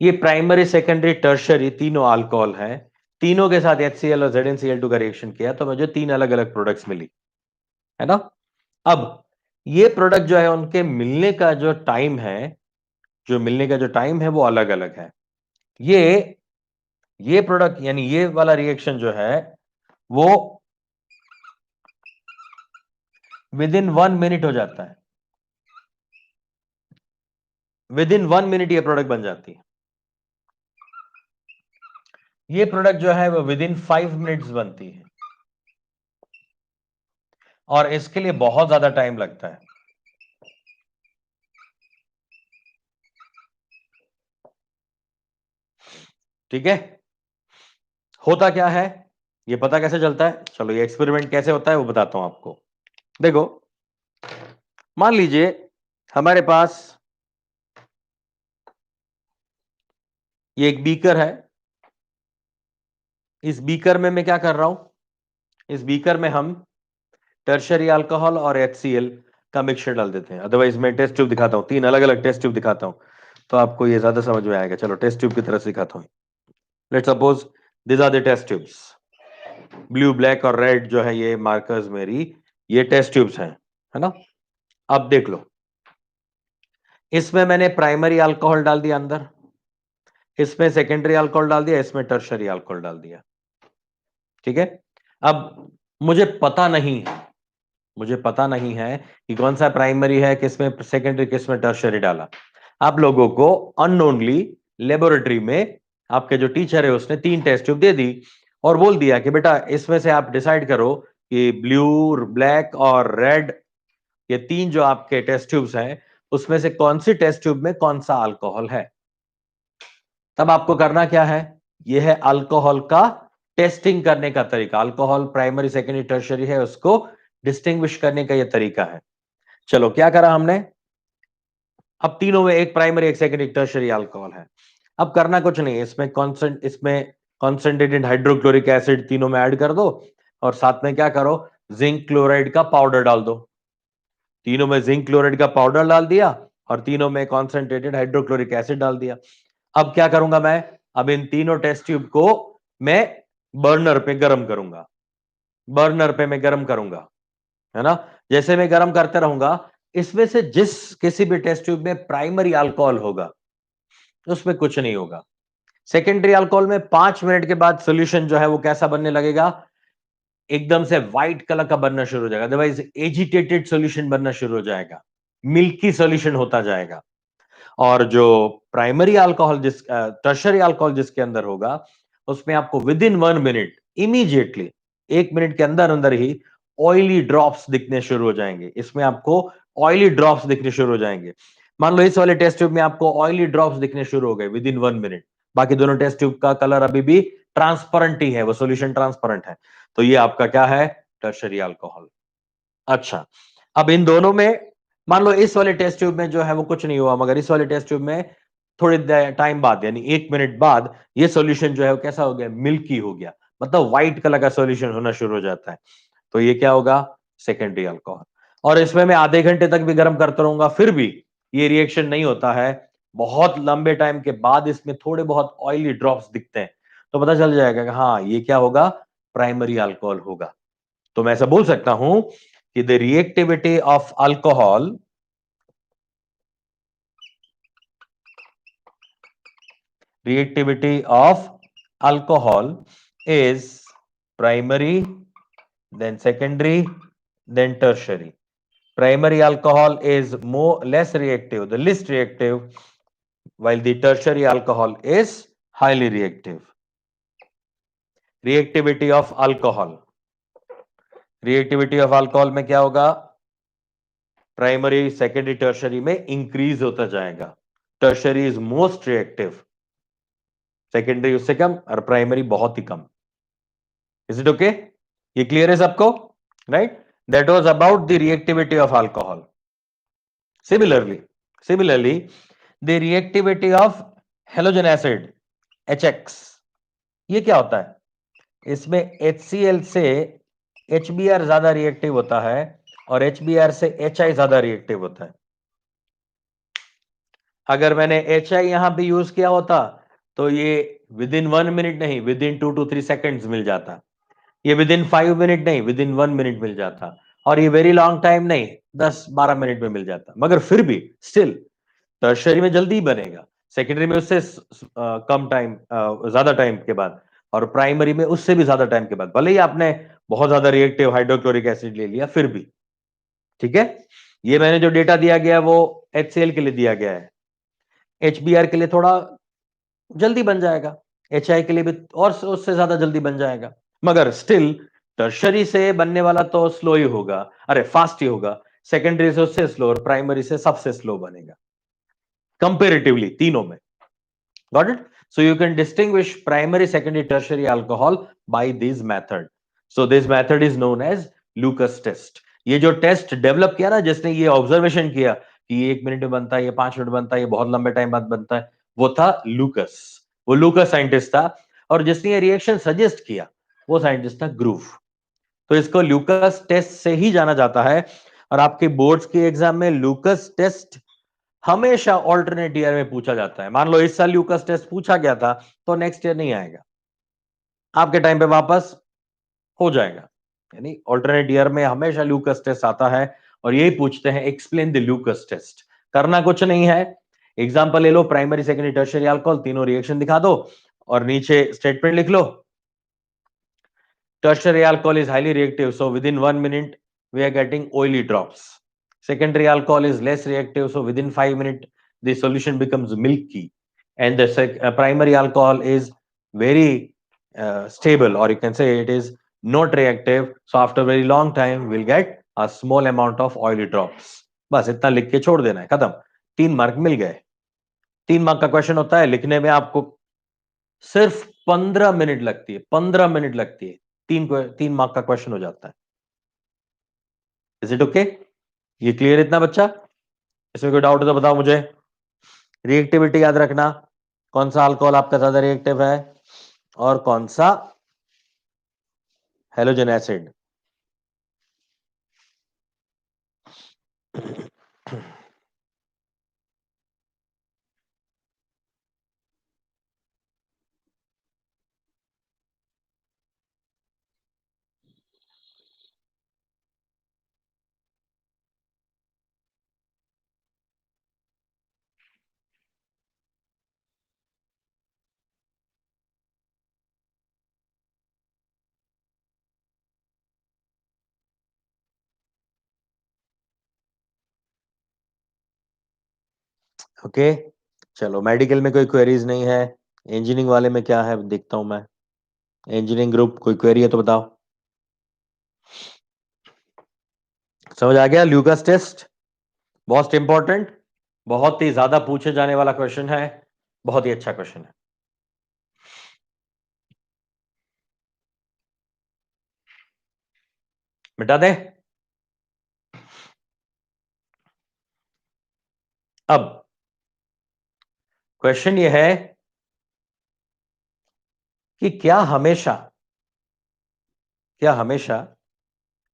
ये प्राइमरी सेकेंडरी टर्शरी तीनों अल्कोहल है, तीनों के साथ HCl और ZnCl2 का रिएक्शन किया तो मुझे तीन अलग अलग प्रोडक्ट्स मिली, है ना। अब ये प्रोडक्ट जो है उनके मिलने का जो टाइम है, वो अलग अलग है। ये ये प्रोडक्ट यानी ये वाला रिएक्शन जो है वो विद इन 1 मिनट हो जाता है, विद इन 1 मिनट ये प्रोडक्ट बन जाती है। ये प्रोडक्ट जो है वो विद इन 5 मिनट्स बनती है, और इसके लिए बहुत ज्यादा टाइम लगता है। ठीक है, होता क्या है, ये पता कैसे चलता है? चलो ये एक्सपेरिमेंट कैसे होता है वो बताता हूं आपको। देखो, मान लीजिए हमारे पास ये एक बीकर है। इस बीकर में मैं क्या कर रहा हूं, इस बीकर में हम टर्शरी अल्कोहल और HCl का मिक्सचर डाल देते हैं। अदरवाइज मैं टेस्ट ट्यूब दिखाता हूं, तीन अलग अलग टेस्ट ट्यूब दिखाता हूं तो आपको ये ज्यादा समझ में आएगा। चलो टेस्ट ट्यूब की तरफ से दिखाता हूं। Let's suppose this are the test tubes, blue black और रेड जो है ये मार्कर्स मेरी, ये टेस्ट ट्यूब्स हैं, है ना। अब देख लो, इसमें मैंने प्राइमरी अल्कोहल डाल दिया अंदर, इसमें सेकेंडरी अल्कोहल डाल दिया, इसमें टर्शरी अल्कोहल डाल दिया। ठीक है, अब मुझे पता नहीं है, कि कौन सा प्राइमरी है, किसमें सेकेंडरी, किसमें टर्शरी डाला। आप लोगों को अननोनली लेबोरेटरी में आपके जो टीचर है उसने तीन टेस्ट ट्यूब दे दी और बोल दिया कि बेटा इसमें से आप डिसाइड करो कि ब्लू, ब्लैक और रेड, ये तीन जो आपके टेस्ट ट्यूब्स हैं उसमें से कौन सी टेस्ट ट्यूब में कौन सा अल्कोहल है। तब आपको करना क्या है, यह है अल्कोहल का टेस्टिंग करने का तरीका। अल्कोहल प्राइमरी सेकेंडरी टर्शरी है, उसको डिस्टिंग्विश करने का यह तरीका है। चलो क्या करा हमने, अब तीनों में एक प्राइमरी एक सेकेंडरी टर्शरी अल्कोहल है। अब करना कुछ नहीं, इसमें कॉन्सेंट्रेटेड हाइड्रोक्लोरिक एसिड तीनों में ऐड कर दो और साथ में क्या करो, जिंक क्लोराइड का पाउडर डाल दो। तीनों में जिंक क्लोराइड का पाउडर डाल दिया और तीनों में कॉन्सेंट्रेटेड हाइड्रोक्लोरिक एसिड डाल दिया। अब क्या करूंगा मैं, अब इन तीनों टेस्ट ट्यूब को मैं बर्नर पे गर्म करूंगा, बर्नर पे मैं गर्म करूंगा, है ना। जैसे मैं गर्म करते रहूंगा, इसमें से जिस किसी भी टेस्ट ट्यूब में प्राइमरी अल्कोहल होगा उसमें कुछ नहीं होगा। सेकेंडरी अल्कोहल में 5 मिनट के बाद सोल्यूशन जो है वो कैसा बनने लगेगा, एकदम से व्हाइट कलर का बनना शुरू हो जाएगा, अदरवाइज एजिटेटेड सॉल्यूशन बनना शुरू हो जाएगा, मिल्की सॉल्यूशन होता जाएगा। और जो प्राइमरी अल्कोहल टर्शरी अल्कोहल जिसके अंदर होगा उसमें आपको with in 1 minute, immediately 1 minute के अंदर अंदर ही ऑयली ड्रॉप्स दिखने शुरू हो जाएंगे। इसमें आपको ऑयली ड्रॉप्स दिखने शुरू हो जाएंगे। मान लो इस वाले टेस्ट ट्यूब में आपको ऑयली ड्रॉप्स दिखने शुरू हो गए विद इन 1 मिनट, बाकी दोनों टेस्ट ट्यूब का कलर अभी भी ट्रांसपेरेंट ही है, वो सोल्यूशन ट्रांसपेरेंट है, तो ये आपका क्या है, टर्शरी अल्कोहल। अच्छा, अब इन दोनों में मान लो इस वाले टेस्ट ट्यूब में जो है वो कुछ नहीं हुआ, मगर इस वाले टेस्ट ट्यूब में थोड़ी टाइम बाद यानी 1 मिनट बाद ये सॉल्यूशन जो है वो कैसा हो गया, मिल्की हो गया, मतलब व्हाइट कलर का सॉल्यूशन होना शुरू हो जाता है। तो ये क्या होगा, सेकेंडरी अल्कोहल। और इसमें मैं आधे घंटे तक भी गर्म करता रहूंगा फिर भी ये रिएक्शन नहीं होता है। बहुत लंबे टाइम के बाद इसमें थोड़े बहुत ऑयली ड्रॉप्स दिखते हैं, तो पता चल जाएगा कि हाँ ये क्या होगा, प्राइमरी अल्कोहल होगा। तो मैं ऐसा बोल सकता हूं कि the reactivity of alcohol, reactivity of alcohol is primary, then secondary, then tertiary. Primary alcohol is less reactive, the least reactive, while the tertiary alcohol is highly reactive. Reactivity of alcohol, reactivity of alcohol में क्या होगा? Primary, secondary, tertiary में increase होता जाएगा। Tertiary is most reactive, secondary उससे कम और primary बहुत ही कम। Is it okay? ये क्लियर है सबको? Right, that was about the reactivity of alcohol. Similarly the reactivity of halogen acid HX, ये क्या होता है? इसमें HCl से HBr ज्यादा रिएक्टिव होता है और HBr से HI ज्यादा रिएक्टिव होता है। अगर मैंने HI यहां पे यूज किया होता तो ये विद इन 1 मिनट नहीं, विद इन 2 to 3 सेकेंड्स मिल जाता। ये विद इन 5 मिनट नहीं, विद इन 1 मिनट मिल जाता। और ये वेरी लॉन्ग टाइम नहीं, 10-12 मिनट में मिल जाता। मगर फिर भी स्टिल टर्शरी में जल्दी बनेगा, सेकेंडरी में उससे कम टाइम, ज्यादा टाइम के बाद, और प्राइमरी में उससे भी ज्यादा टाइम के बाद। भले ही आपने बहुत ज्यादा रिएक्टिव हाइड्रोक्लोरिक एसिड ले लिया फिर भी। ठीक है, ये मैंने जो डेटा दिया गया वो HCl के लिए दिया गया है। HBr के लिए थोड़ा जल्दी बन जाएगा, HI के लिए भी और उससे ज्यादा जल्दी बन जाएगा। मगर स्टिल टर्शरी से बनने वाला तो स्लो ही होगा, अरे फास्ट ही होगा। सेकेंडरी से उससे स्लो और प्राइमरी से सबसे स्लो बनेगा कंपेरेटिवली तीनों में। Got it? So you can distinguish primary, secondary, tertiary alcohol by this method. So this method is known as Lucas test. ये जो टेस्ट डेवलप किया ना, जिसने ये ऑब्जर्वेशन किया कि ये 1 मिनट में बनता है, ये 5 मिनट बनता है, ये बहुत लंबे टाइम बाद बनता है, वो था लूकस। वो लूकस साइंटिस्ट था। और जिसने ये रिएक्शन सजेस्ट किया वो साइंटिस्ट था ग्रूव। तो इसको लूकस टेस्ट से ही जाना जाता है। और आपके बोर्ड्स के एग्जाम में लूकस टेस्ट हमेशा ऑल्टरनेट ईयर में पूछा जाता है। मान लो इस साल लूकस टेस्ट पूछा गया था तो नेक्स्ट ईयर नहीं आएगा, आपके टाइम पे वापस हो जाएगा। यानी ऑल्टरनेट ईयर में हमेशा लूकस टेस्ट आता है और यही पूछते हैं एक्सप्लेन द लूकस टेस्ट। करना कुछ नहीं है, एग्जांपल ले लो, प्राइमरी, सेकेंडरी, टर्शियरी अल्कोहल, तीनों रिएक्शन दिखा दो और नीचे स्टेटमेंट लिख लो। Tertiary alcohol is highly reactive, so within 1 minute we are getting oily drops. Secondary alcohol is less reactive, so within 5 minutes the solution becomes milky. And the primary alcohol is very stable, or you can say it is not reactive. So after very long time we'll get a small amount of oily drops. बस इतना लिख के छोड़ देना है, खत्म। 3 mark मिल गए। 3 mark का क्वेश्चन होता है, लिखने में आपको सिर्फ 15 मिनट लगती है, 15 मिनट लगती है। 3 मार्क का क्वेश्चन हो जाता है। Is it okay? ये क्लियर इतना बच्चा? इसमें कोई डाउट है तो बताओ मुझे। रिएक्टिविटी याद रखना, कौन सा अल्कोहल आपका ज्यादा रिएक्टिव है और कौन सा हेलोजन एसिड। ओके, चलो मेडिकल में कोई क्वेरीज नहीं है। इंजीनियरिंग वाले में क्या है देखता हूं मैं। इंजीनियरिंग ग्रुप कोई क्वेरी है तो बताओ। समझ आ गया? ल्यूकास टेस्ट बहुत इंपॉर्टेंट, बहुत ही ज्यादा पूछे जाने वाला क्वेश्चन है, बहुत ही अच्छा क्वेश्चन है। मिटा दे। अब क्वेश्चन ये है कि क्या हमेशा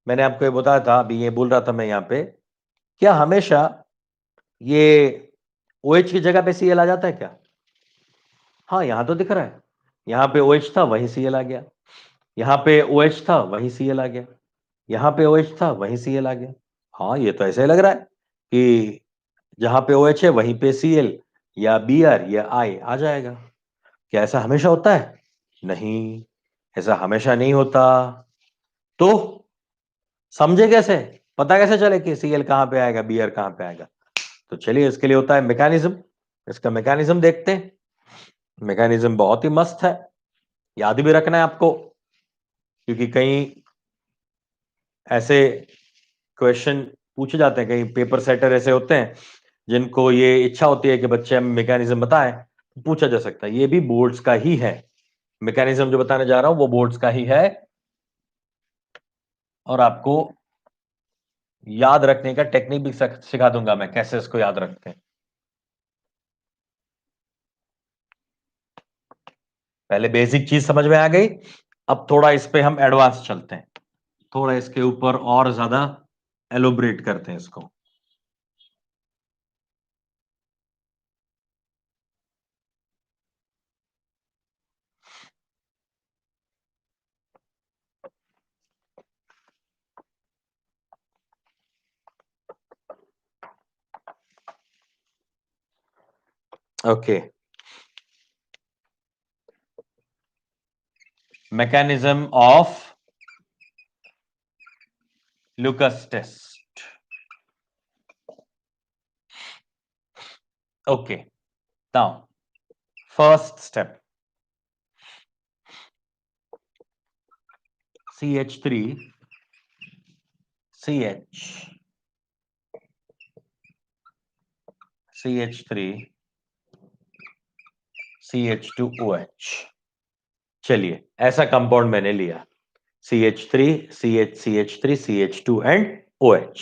मैंने आपको ये बताया था, अभी ये बोल रहा था मैं यहां पे, क्या हमेशा ये OH की जगह पे Cl आ जाता है क्या? हाँ, यहां तो दिख रहा है, यहां पे OH था वहीं Cl आ गया, यहां पे OH था वहीं Cl आ गया, यहां पे OH था वहीं Cl आ गया। हाँ, ये तो ऐसे ही लग रहा है कि जहां पे OH है वहीं पे Cl या Br या I आ जाएगा। क्या ऐसा हमेशा होता है? नहीं, ऐसा हमेशा नहीं होता। तो समझे कैसे, पता कैसे चले कि Cl कहां पे आएगा, Br कहां पे आएगा? तो चलिए इसके लिए होता है मैकेनिज्म। इसका मैकेनिज्म देखते हैं। मैकेनिज्म बहुत ही मस्त है, याद भी रखना है आपको, क्योंकि कहीं ऐसे क्वेश्चन पूछे जाते हैं, कहीं पेपर सेटर ऐसे होते हैं जिनको ये इच्छा होती है कि बच्चे हमें मैकेनिज्म बताएं, तो पूछा जा सकता है। ये भी बोर्ड्स का ही है, मैकेनिज्म जो बताने जा रहा हूं वो बोर्ड्स का ही है, और आपको याद रखने का टेक्निक भी सिखा दूंगा मैं, कैसे इसको याद रखते हैं। पहले बेसिक चीज समझ में आ गई, अब थोड़ा इस पे हम एडवांस चलते हैं, थोड़ा इसके ऊपर और ज्यादा एलोबरेट करते हैं इसको। Okay, mechanism of Lucas test. Okay, now first step, CH3 CH CH3 CH2OH। चलिए, ऐसा कंपाउंड मैंने लिया, CH3 CH CH3 CH2 and OH।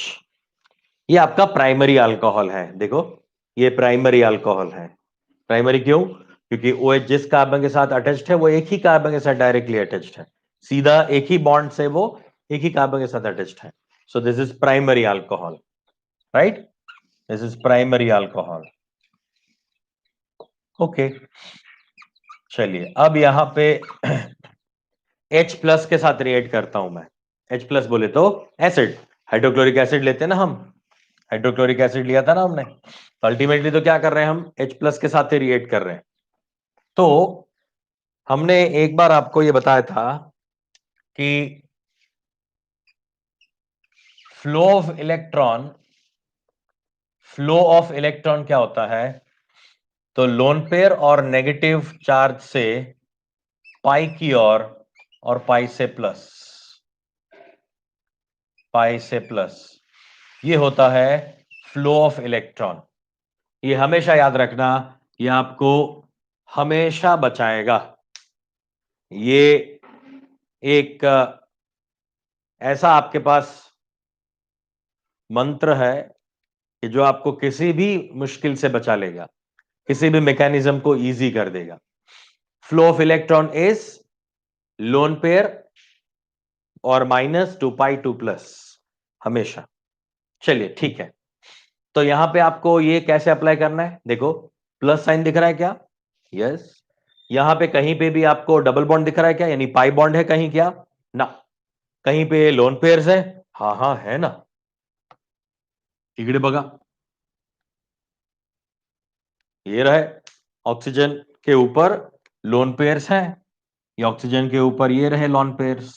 ये आपका प्राइमरी अल्कोहल है। देखो, ये प्राइमरी अल्कोहल है। प्राइमरी क्यों? क्योंकि OH जिस कार्बन के साथ अटैच्ड है वो एक ही कार्बन के साथ डायरेक्टली अटैच्ड है, सीधा एक ही बॉन्ड से वो एक ही कार्बन के साथ अटैच्ड है। So this is primary alcohol, right? This is primary alcohol. Okay, चलिए अब यहां पे H प्लस के साथ रिएक्ट करता हूं मैं। H प्लस बोले तो एसिड, हाइड्रोक्लोरिक एसिड लेते हैं ना हम, हाइड्रोक्लोरिक एसिड लिया था ना हमने, तो अल्टीमेटली तो क्या कर रहे हैं हम, H प्लस के साथ ही रिएक्ट कर रहे हैं। तो हमने एक बार आपको यह बताया था कि flow of electron, flow of electron क्या होता है, तो लोन पेयर और नेगेटिव चार्ज से पाई की ओर और पाई से प्लस, पाई से प्लस, ये होता है फ्लो ऑफ इलेक्ट्रॉन। ये हमेशा याद रखना, ये आपको हमेशा बचाएगा। ये एक ऐसा आपके पास मंत्र है कि जो आपको किसी भी मुश्किल से बचा लेगा, किसी भी मैकेनिज्म को इजी कर देगा। Flow of electron is lone pair और माइनस 2π2+, हमेशा। चलिए ठीक है, तो यहां पे आपको ये कैसे अप्लाई करना है, देखो प्लस साइन दिख रहा है क्या? यस। यहां पे कहीं पे भी आपको डबल बॉन्ड दिख रहा है क्या, यानी पाई बॉन्ड है कहीं क्या? ना। कहीं पे लोन पेयर्स है? हाँ हाँ है ना, इकड़े बगा, ये रहे ऑक्सीजन के ऊपर लोन पेयर्स हैं, ये ऑक्सीजन के ऊपर ये रहे लोन पेयर्स।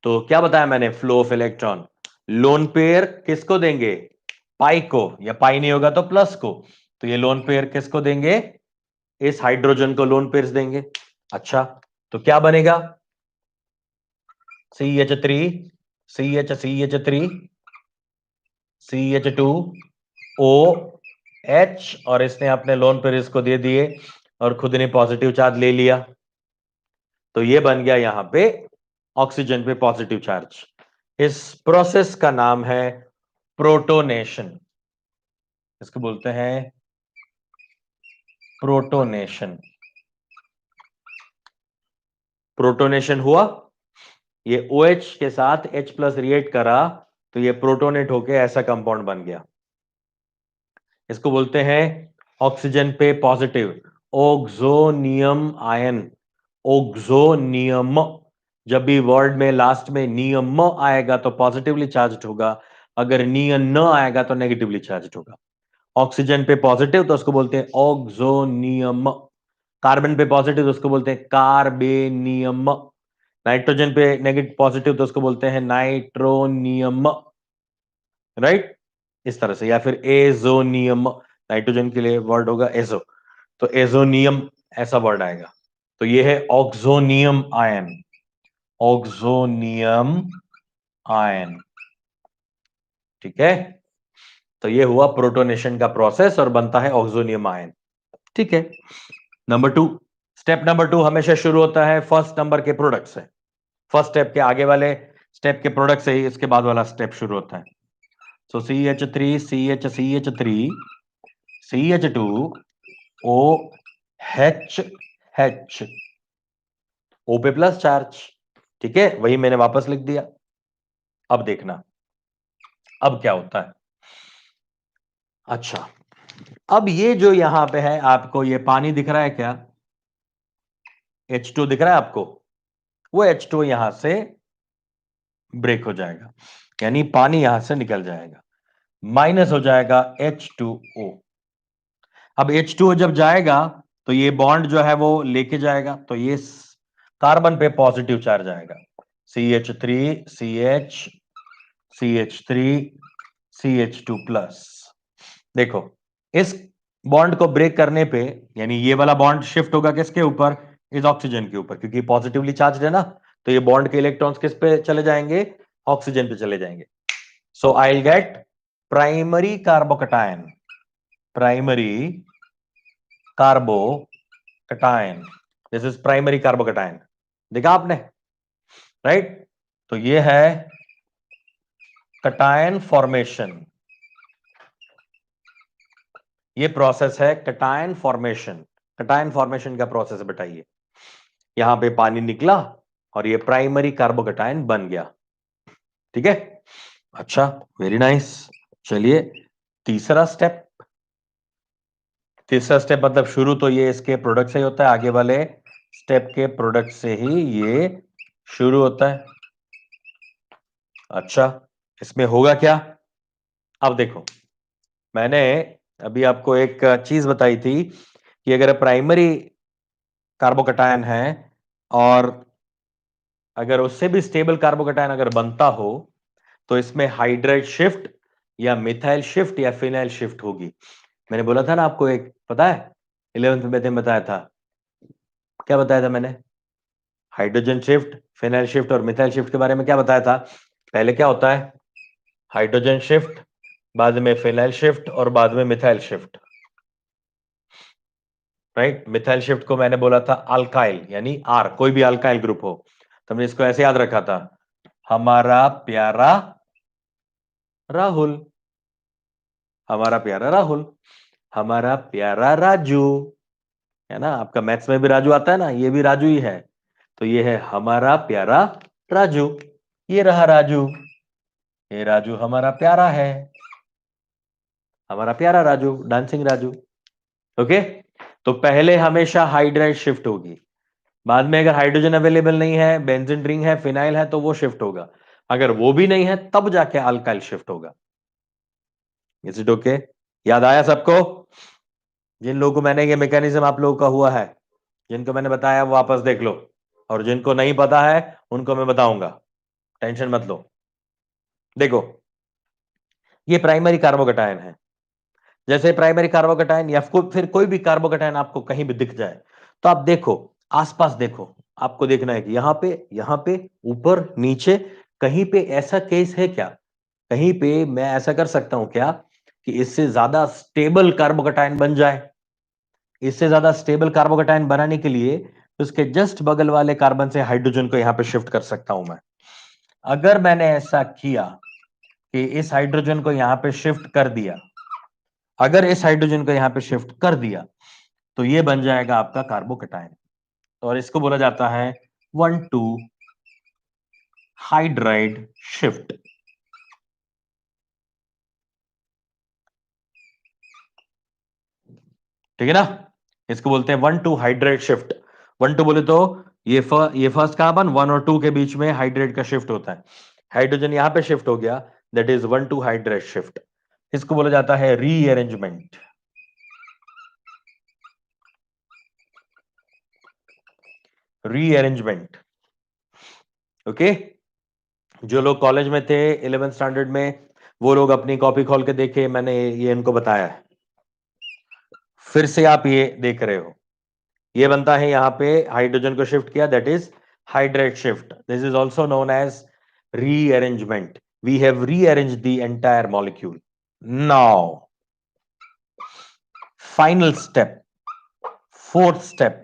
तो क्या बताया मैंने, flow of electron, lone pair किसको देंगे, पाई को, या पाई नहीं होगा तो प्लस को, तो ये लोन पेयर किसको देंगे, इस हाइड्रोजन को लोन पेयर्स देंगे। अच्छा, तो क्या बनेगा, CH3 CH3 CH2OH, और इसने अपने लोन पेयर इसको दे दिए और खुद ने पॉजिटिव चार्ज ले लिया, तो ये बन गया यहां पे ऑक्सीजन पे पॉजिटिव चार्ज। इस प्रोसेस का नाम है प्रोटोनेशन, इसको बोलते हैं प्रोटोनेशन। प्रोटोनेशन हुआ, ये OH के साथ H प्लस रिएक्ट करा, तो ये प्रोटोनेट होके ऐसा कंपाउंड बन गया, इसको बोलते हैं ऑक्सीजन पे पॉजिटिव ओक्सोनियम आयन। ओक्सोनियम, जब भी वर्ड में लास्ट में नियम आएगा तो पॉजिटिवली चार्ज होगा, अगर नियन न आएगा तो नेगेटिवली चार्ज होगा। ऑक्सीजन पे पॉजिटिव तो उसको बोलते हैं ऑक्सोनियम, कार्बन पे पॉजिटिव तो उसको बोलते हैं कार्बेनियम, नाइट्रोजन पे नेगेटिव पॉजिटिव तो उसको बोलते हैं नाइट्रोनियम, राइट? इस तरह से, या फिर एजोनियम, नाइट्रोजन के लिए वर्ड होगा एजो, तो एजोनियम ऐसा वर्ड आएगा। तो ये है ऑक्सोनियम आयन, ऑक्सोनियम आयन। ठीक है, तो ये हुआ प्रोटोनेशन का प्रोसेस और बनता है ऑक्सोनियम आयन। ठीक है, number two, step number two हमेशा शुरू होता है फर्स्ट नंबर के प्रोडक्ट से। फर्स्ट स्टेप के आगे वाले स्टेप के प्रोडक्ट से ही इसके बाद वाला स्टेप शुरू होता है। सो CH3 CH3 CH2 OH H, O पे प्लस चार्ज। ठीक है, वही मैंने वापस लिख दिया। अब देखना अब क्या होता है। अच्छा, अब ये जो यहां पे है, आपको ये पानी दिख रहा है क्या? H2 दिख रहा है आपको? वो H2 यहां से ब्रेक हो जाएगा, यानी पानी यहां से निकल जाएगा, माइनस हो जाएगा H2O। अब H2O जब जाएगा तो ये बॉन्ड जो है वो लेके जाएगा, तो ये कार्बन पे पॉजिटिव चार्ज आएगा। CH3 CH CH3 CH2 plus. देखो, इस बॉन्ड को ब्रेक करने पे, यानी ये वाला बॉन्ड शिफ्ट होगा किसके ऊपर? इस ऑक्सीजन के ऊपर, क्योंकि पॉजिटिवली चार्ज है ना, तो ये बॉन्ड के इलेक्ट्रॉन्स किस पे चले जाएंगे? ऑक्सीजन पे चले जाएंगे। So I will get primary carbocation, primary carbocation, this is primary carbocation. देखा आपने? राइट, तो ये है कटायन फॉर्मेशन, ये प्रोसेस है कटायन फॉर्मेशन। कटायन फॉर्मेशन का प्रोसेस बताइए। यहां पे पानी निकला और ये प्राइमरी कार्बोकटायन बन गया। ठीक है, अच्छा, वेरी नाइस। चलिए तीसरा स्टेप। तीसरा स्टेप मतलब शुरू तो ये इसके प्रोडक्ट से ही होता है, आगे वाले स्टेप के प्रोडक्ट से ही ये शुरू होता है। अच्छा, इसमें होगा क्या? अब देखो, मैंने अभी आपको एक चीज बताई थी कि अगर प्राइमरी कार्बोकटायन है और अगर उससे भी स्टेबल कार्बोकटायन अगर बनता हो तो इसमें हाइड्राइड शिफ्ट या मिथाइल शिफ्ट या फिनाइल शिफ्ट होगी। मैंने बोला था ना आपको, एक पता है 11th में बताया था। क्या बताया था मैंने? हाइड्रोजन शिफ्ट, फिनाइल शिफ्ट और मिथाइल शिफ्ट के बारे में क्या बताया था? पहले क्या होता है? हाइड्रोजन शिफ्ट, बाद में फिनाइल शिफ्ट और बाद में methyl shift. Right, methyl shift को मैंने बोला था अल्काइल, यानी आर, कोई भी अल्काइल ग्रुप हो। तो हमने इसको ऐसे याद रखा था, हमारा प्यारा राहुल, हमारा प्यारा राहुल, हमारा प्यारा राजू, है ना? आपका मैथ्स में भी राजू आता है ना, ये भी राजू ही है। तो ये है हमारा प्यारा राजू, ये रहा राजू, ये राजू हमारा प्यारा है, हमारा प्यारा राजू, डांसिंग राजू। ओके, तो पहले हमेशा हाइड्राइड शिफ्ट होगी, बाद में अगर हाइड्रोजन अवेलेबल नहीं है, बेंजीन रिंग है, फिनाइल है, तो वो शिफ्ट होगा। अगर वो भी नहीं है तब जाके अल्काइल शिफ्ट होगा। Is it okay? याद आया सबको? जिन लोगों को मैंने ये मैकेनिज्म आप लोगों का हुआ है, जिनको मैंने बताया वो वापस देख लो, और जिनको नहीं पता है उनको मैं बताऊंगा, टेंशन मत लो। देखो, ये प्राइमरी कार्बोकटायन है। जैसे प्राइमरी कार्बोकटायन या फिर कोई भी कार्बोकटायन आपको कहीं भी दिख जाए, तो आप देखो, आसपास देखो, आपको देखना है कि यहां पे, ऊपर, नीचे, कहीं पे ऐसा केस है क्या? कहीं पे मैं ऐसा कर सकता हूं क्या कि इससे ज्यादा स्टेबल कार्बोकटायन बन जाए? इससे ज्यादा स्टेबल कार्बोकटायन बनाने के लिए उसके जस्ट बगल वाले कार्बन से हाइड्रोजन को यहां पे शिफ्ट कर सकता हूं मैं। अगर मैंने ऐसा किया कि इस हाइड्रोजन को यहां पे शिफ्ट कर दिया, अगर इस हाइड्रोजन को यहां पे शिफ्ट कर दिया, तो ये बन जाएगा आपका कार्बोकटायन, और इसको बोला जाता है 1,2 हाइड्राइड शिफ्ट। ठीक है ना? इसको बोलते हैं 1,2 हाइड्राइड शिफ्ट। 1,2 बोले तो ये फर्स्ट कार्बन 1 और 2 के बीच में हाइड्रेट का शिफ्ट होता है, हाइड्रोजन यहां पे शिफ्ट हो गया, दैट इज 1,2 हाइड्रेट शिफ्ट। इसको बोला जाता है रीअरेंजमेंट। Rearrangement, okay. जो लोग कॉलेज में थे 11th स्टैंडर्ड में, वो लोग अपनी कॉपी खोल के देखे, मैंने ये इनको बताया है। फिर से आप ये देख रहे हो, ये बनता है यहां पे हाइड्रोजन को शिफ्ट किया, that is hydrate shift. This is also known as rearrangement. We have rearranged the entire molecule. Now, final step, fourth step.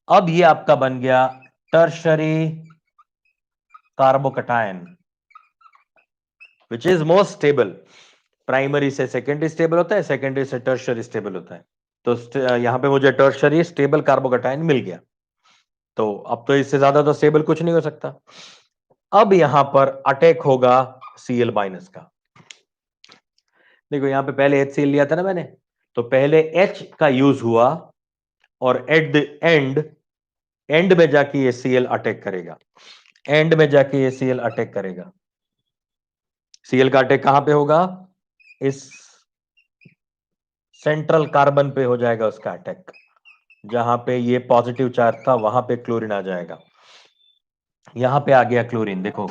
अब ये आपका बन गया tertiary carbocation, which is most stable. Primary से सेकेंडरी स्टेबल होता है, secondary से tertiary stable होता है. तो यहां पे मुझे टर्शरी स्टेबल कार्बोकटायन मिल गया. तो अब तो इससे ज्यादा तो स्टेबल कुछ नहीं हो सकता. अब यहां पर अटैक होगा Cl माइनस का. देखो यहां पे पहले HCl लिया था ना मैंने, तो पहले H का यूज हुआ और एट द एंड में जाके ये Cl अटैक करेगा. एंड में जाके ये Cl अटैक करेगा. Cl का अटैक कहां पे होगा? इस सेंट्रल कार्बन पे हो जाएगा उसका अटैक. जहां पे ये पॉजिटिव चार्ज था वहां पे क्लोरीन आ जाएगा. यहां पे आ गया क्लोरीन, देखो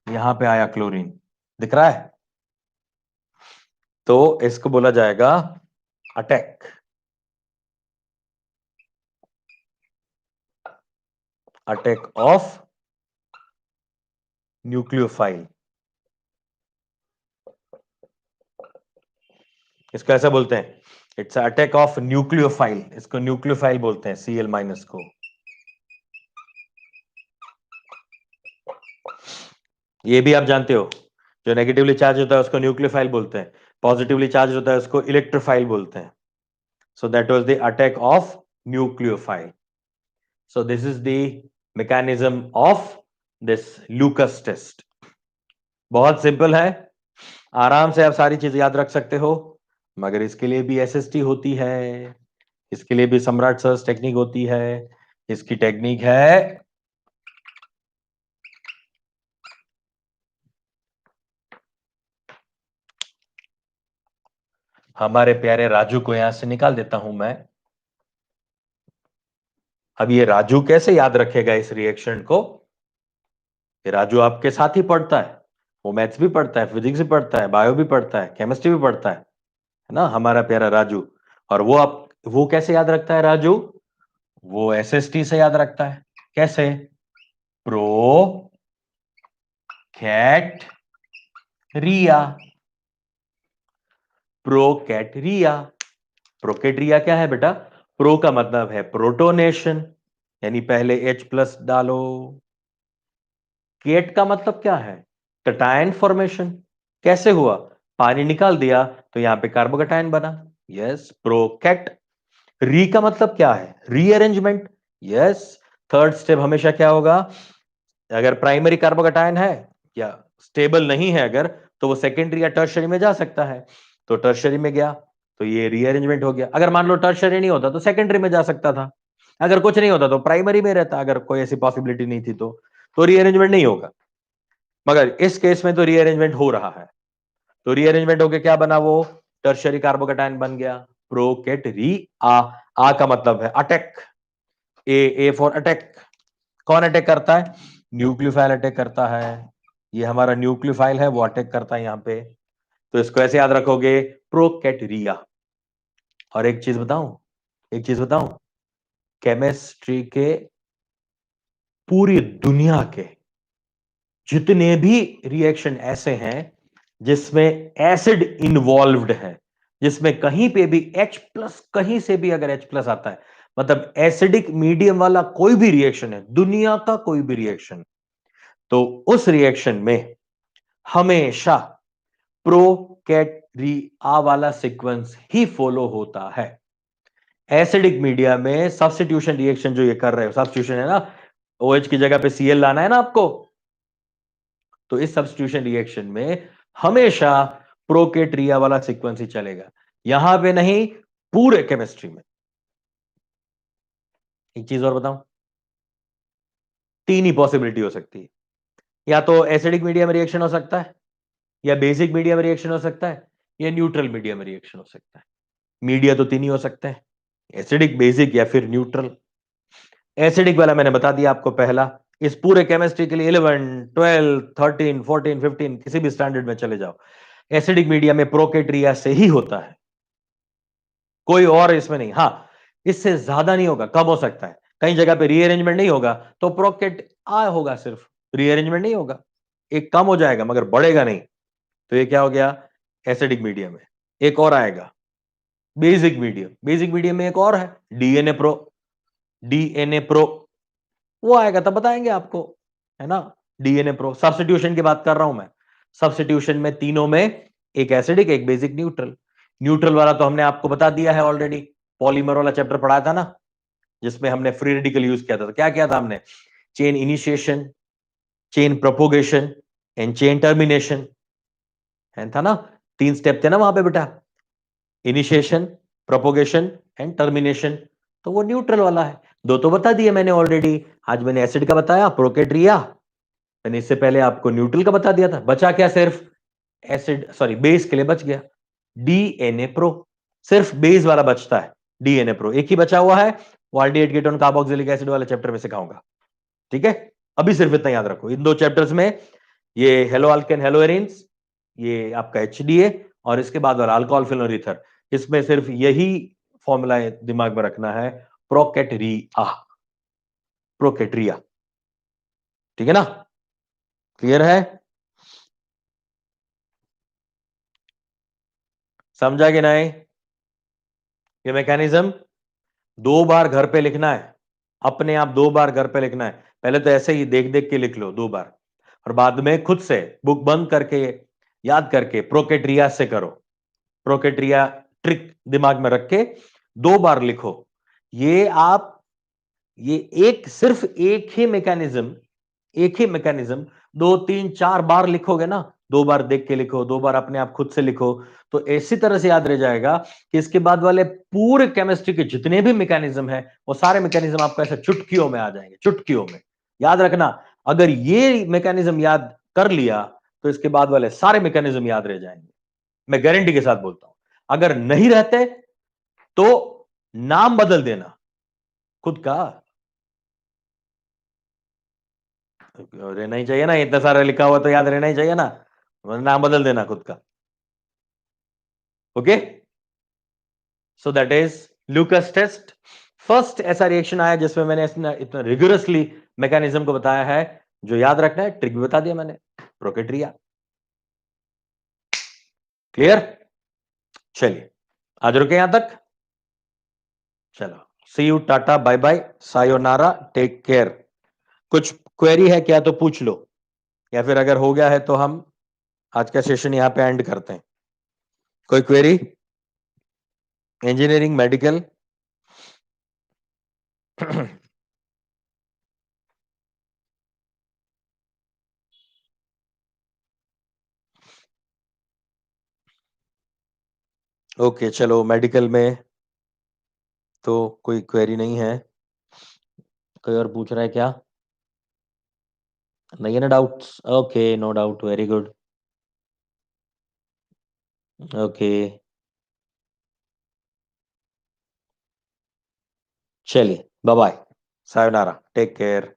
यहां पे आया क्लोरीन, दिख रहा है? तो इसको बोला जाएगा अटैक. Attack of nucleophile. इसको ऐसा बोलते हैं, इट्स अटैक ऑफ न्यूक्लियोफाइल. इसको न्यूक्लियोफाइल बोलते हैं, Cl माइनस को. ये भी आप जानते हो, जो नेगेटिवली चार्ज होता है उसको न्यूक्लियोफाइल बोलते हैं, पॉजिटिवली चार्ज होता है उसको इलेक्ट्रोफाइल बोलते हैं. So that was the attack of nucleophile. So this is the mechanism of this Lucas test. बहुत सिंपल है, आराम से आप सारी चीज याद रख सकते हो, मगर इसके लिए भी SST होती है, इसके लिए भी सम्राट सर्च टेक्निक होती है. इसकी टेक्निक है हमारे प्यारे राजू को यहां से निकाल देता हूं मैं. अब ये राजू कैसे याद रखेगा इस रिएक्शन को? ये राजू आपके साथ ही पढ़ता है, वो मैथ्स भी पढ़ता है, फिजिक्स भी पढ़ता है, बायो भी पढ़ता है, केमिस्ट्री भी पढ़ता है ना, हमारा प्यारा राजू. और वो कैसे याद रखता है राजू? वो SST से याद रखता है. कैसे? प्रो कैट रिया. प्रोकैटरिया. प्रोकैटरिया क्या है बेटा? प्रो का मतलब है प्रोटोनेशन, यानी पहले H+ डालो. केट का मतलब क्या है? Cation formation. कैसे हुआ? पानी निकाल दिया तो यहां पे कार्बोकटायन बना. यस, प्रोकैट. री का मतलब क्या है? रीअरेंजमेंट. यस. थर्ड स्टेप हमेशा क्या होगा? अगर प्राइमरी कार्बोकटायन है या स्टेबल नहीं है अगर, तो वो सेकेंडरी या टर्शरी में जा सकता है. तो टर्शरी में गया तो ये रीअरेंजमेंट हो गया. अगर मान लो टर्शरी नहीं होता तो सेकेंडरी में जा सकता था. अगर कुछ नहीं होता तो प्राइमरी में रहता, अगर कोई ऐसी पॉसिबिलिटी नहीं थी तो रीअरेंजमेंट नहीं होगा. मगर इस केस में तो रीअरेंजमेंट हो रहा है. तो रीअरेंजमेंट होके क्या बना? वो टर्शरी कार्बोकटायन बन गया प्रोकेटरी. आ का मतलब है अटैक. A for attack. कौन अटैक करता है? न्यूक्लियोफाइल अटैक करता है. ये हमारा न्यूक्लियोफाइल है, वो अटैक करता है यहां पे. तो इसको ऐसे याद रखोगे, प्रोकैटरिया. और एक चीज बताऊं, केमिस्ट्री के पूरी दुनिया के जितने भी रिएक्शन ऐसे हैं जिसमें एसिड इन्वॉल्व्ड है, जिसमें कहीं पे भी H+ कहीं से भी अगर H+ आता है, मतलब एसिडिक मीडियम वाला कोई भी रिएक्शन है, दुनिया का कोई भी रिएक्शन, तो उस रिएक्शन में हमेशा प्रोकैटरिया वाला सीक्वेंस ही फॉलो होता है. एसिडिक मीडिया में सब्स्टिट्यूशन रिएक्शन जो ये कर रहे हो, सब्स्टिट्यूशन है ना, OH की जगह पे Cl लाना है ना आपको, तो इस सब्स्टिट्यूशन रिएक्शन में हमेशा प्रोकैटरिया वाला सीक्वेंस ही चलेगा. यहां पे नहीं, पूरे केमिस्ट्री में. एक चीज और बताऊं, तीन ही पॉसिबिलिटी हो सकती है. या तो एसिडिक मीडियम रिएक्शन हो सकता है, या बेसिक मीडियम रिएक्शन हो सकता है, या न्यूट्रल मीडियम रिएक्शन हो सकता है. मीडिया तो तीन ही हो सकते हैं, एसिडिक, बेसिक या फिर न्यूट्रल. एसिडिक वाला मैंने बता दिया आपको पहला. इस पूरे केमिस्ट्री के लिए 11, 12, 13, 14, 15 किसी भी स्टैंडर्ड में चले जाओ, एसिडिक मीडिया में प्रोकैटरिया से ही होता है, कोई और इसमें नहीं. हाँ, इससे ज्यादा नहीं होगा, कम हो सकता है. कहीं जगह पे रीअरेंजमेंट नहीं होगा तो प्रोकेट आ होगा, सिर्फ रीअरेंजमेंट नहीं होगा, एक कम हो जाएगा मगर बढ़ेगा नहीं। तो ये क्या हो गया, एसिडिक मीडियम है। एक और आएगा बेसिक मीडियम, बेसिक मीडियम में एक और है डीएनए प्रो, डीएनए प्रो, वो आएगा तब बताएंगे आपको, है ना। डीएनए प्रो सब्स्टिट्यूशन की बात कर रहा हूं मैं, सब्स्टिट्यूशन में तीनों में एक एसिडिक एक बेसिक न्यूट्रल, न्यूट्रल वाला तो हमने आपको बता दिया है ऑलरेडी, पॉलीमर वाला चैप्टर पढ़ा था ना, जिसमें हमने फ्री रेडिकल यूज किया था। तो क्या किया था हमने, chain initiation, chain propagation and chain termination, है था ना, तीन स्टेप थे ना वहां पे बेटा, इनिशिएशन, प्रोपोगेशन एंड टर्मिनेशन। तो वो न्यूट्रल वाला है, दो तो बता दिए मैंने ऑलरेडी। आज मैंने एसिड का बताया प्रोकेट्रिया, मैंने इससे पहले आपको न्यूट्रल का बता दिया था। बचा क्या, सिर्फ एसिड सॉरी बेस के लिए बच गया डीएनए प्रो, सिर्फ बेस वाला बचता है, डीएनए प्रो एक ही बचा हुआ है, वो aldehyde कीटोन कार्बोक्सिलिक एसिड वाले चैप्टर में सिखाऊंगा, ठीक है। अभी सिर्फ इतना याद रखो, इन दो चैप्टर्स में ये हेलो अल्केन हेलो एरिन्स, ये आपका एचडीए, और इसके बाद वाला अल्कोहल फिनोल ईथर, इसमें सिर्फ यही फॉर्मूला दिमाग में रखना है, प्रोकेटरिया, प्रोकेट्रिया, ठीक है ना, क्लियर है, समझा कि नहीं। ये मैकेनिज्म दो बार घर पे लिखना है, अपने आप दो बार घर पे लिखना है, पहले तो ऐसे ही देख देख के लिख लो दो बार, और बाद में खुद से बुक बंद करके याद करके प्रोकेट्रिया से करो, प्रोकेट्रिया ट्रिक दिमाग में रख के दो बार लिखो। ये आप ये एक सिर्फ एक ही मैकेनिज्म, एक ही मैकेनिज्म दो तीन चार बार लिखोगे ना, दो बार देख के लिखो, दो बार अपने आप खुद से लिखो, तो ऐसी तरह से याद रह जाएगा कि इसके बाद वाले पूरे केमिस्ट्री के जितने भी मैकेनिज्म है वो सारे मैकेनिज्म आपको ऐसे चुटकियों में आ जाएंगे, चुटकियों में। याद रखना, अगर ये मैकेनिज्म याद कर लिया तो इसके बाद वाले सारे मैकेनिज्म याद रह जाएंगे, मैं गारंटी के साथ बोलता हूं। अगर नहीं रहते तो नाम बदल देना खुद का, रहना ही चाहिए ना, इतना सारा लिखा हुआ तो याद रहना ही चाहिए ना, नाम बदल देना खुद का। Okay, so that is Lucas test. First ऐसा रिएक्शन आया जिसमें मैंने इतना रिगोरसली मैकेनिज्म को बताया है, जो याद रखना है ट्रिक भी बता दिया मैंने, प्रोकेट्रिया, क्लियर। चलिए आज रुके यहां तक, चलो see you, tata bye bye, सायोनारा, टेक केयर। कुछ क्वेरी है क्या तो पूछ लो, या फिर अगर हो गया है तो हम आज का सेशन यहां पे एंड करते हैं। कोई क्वेरी, इंजीनियरिंग, मेडिकल? ओके चलो, मेडिकल में तो कोई क्वेरी नहीं है, कोई और पूछ रहा है क्या, नहीं है ना doubts, okay no doubt, very good, okay चलिए बाय बाय, सायोनारा, टेक केयर।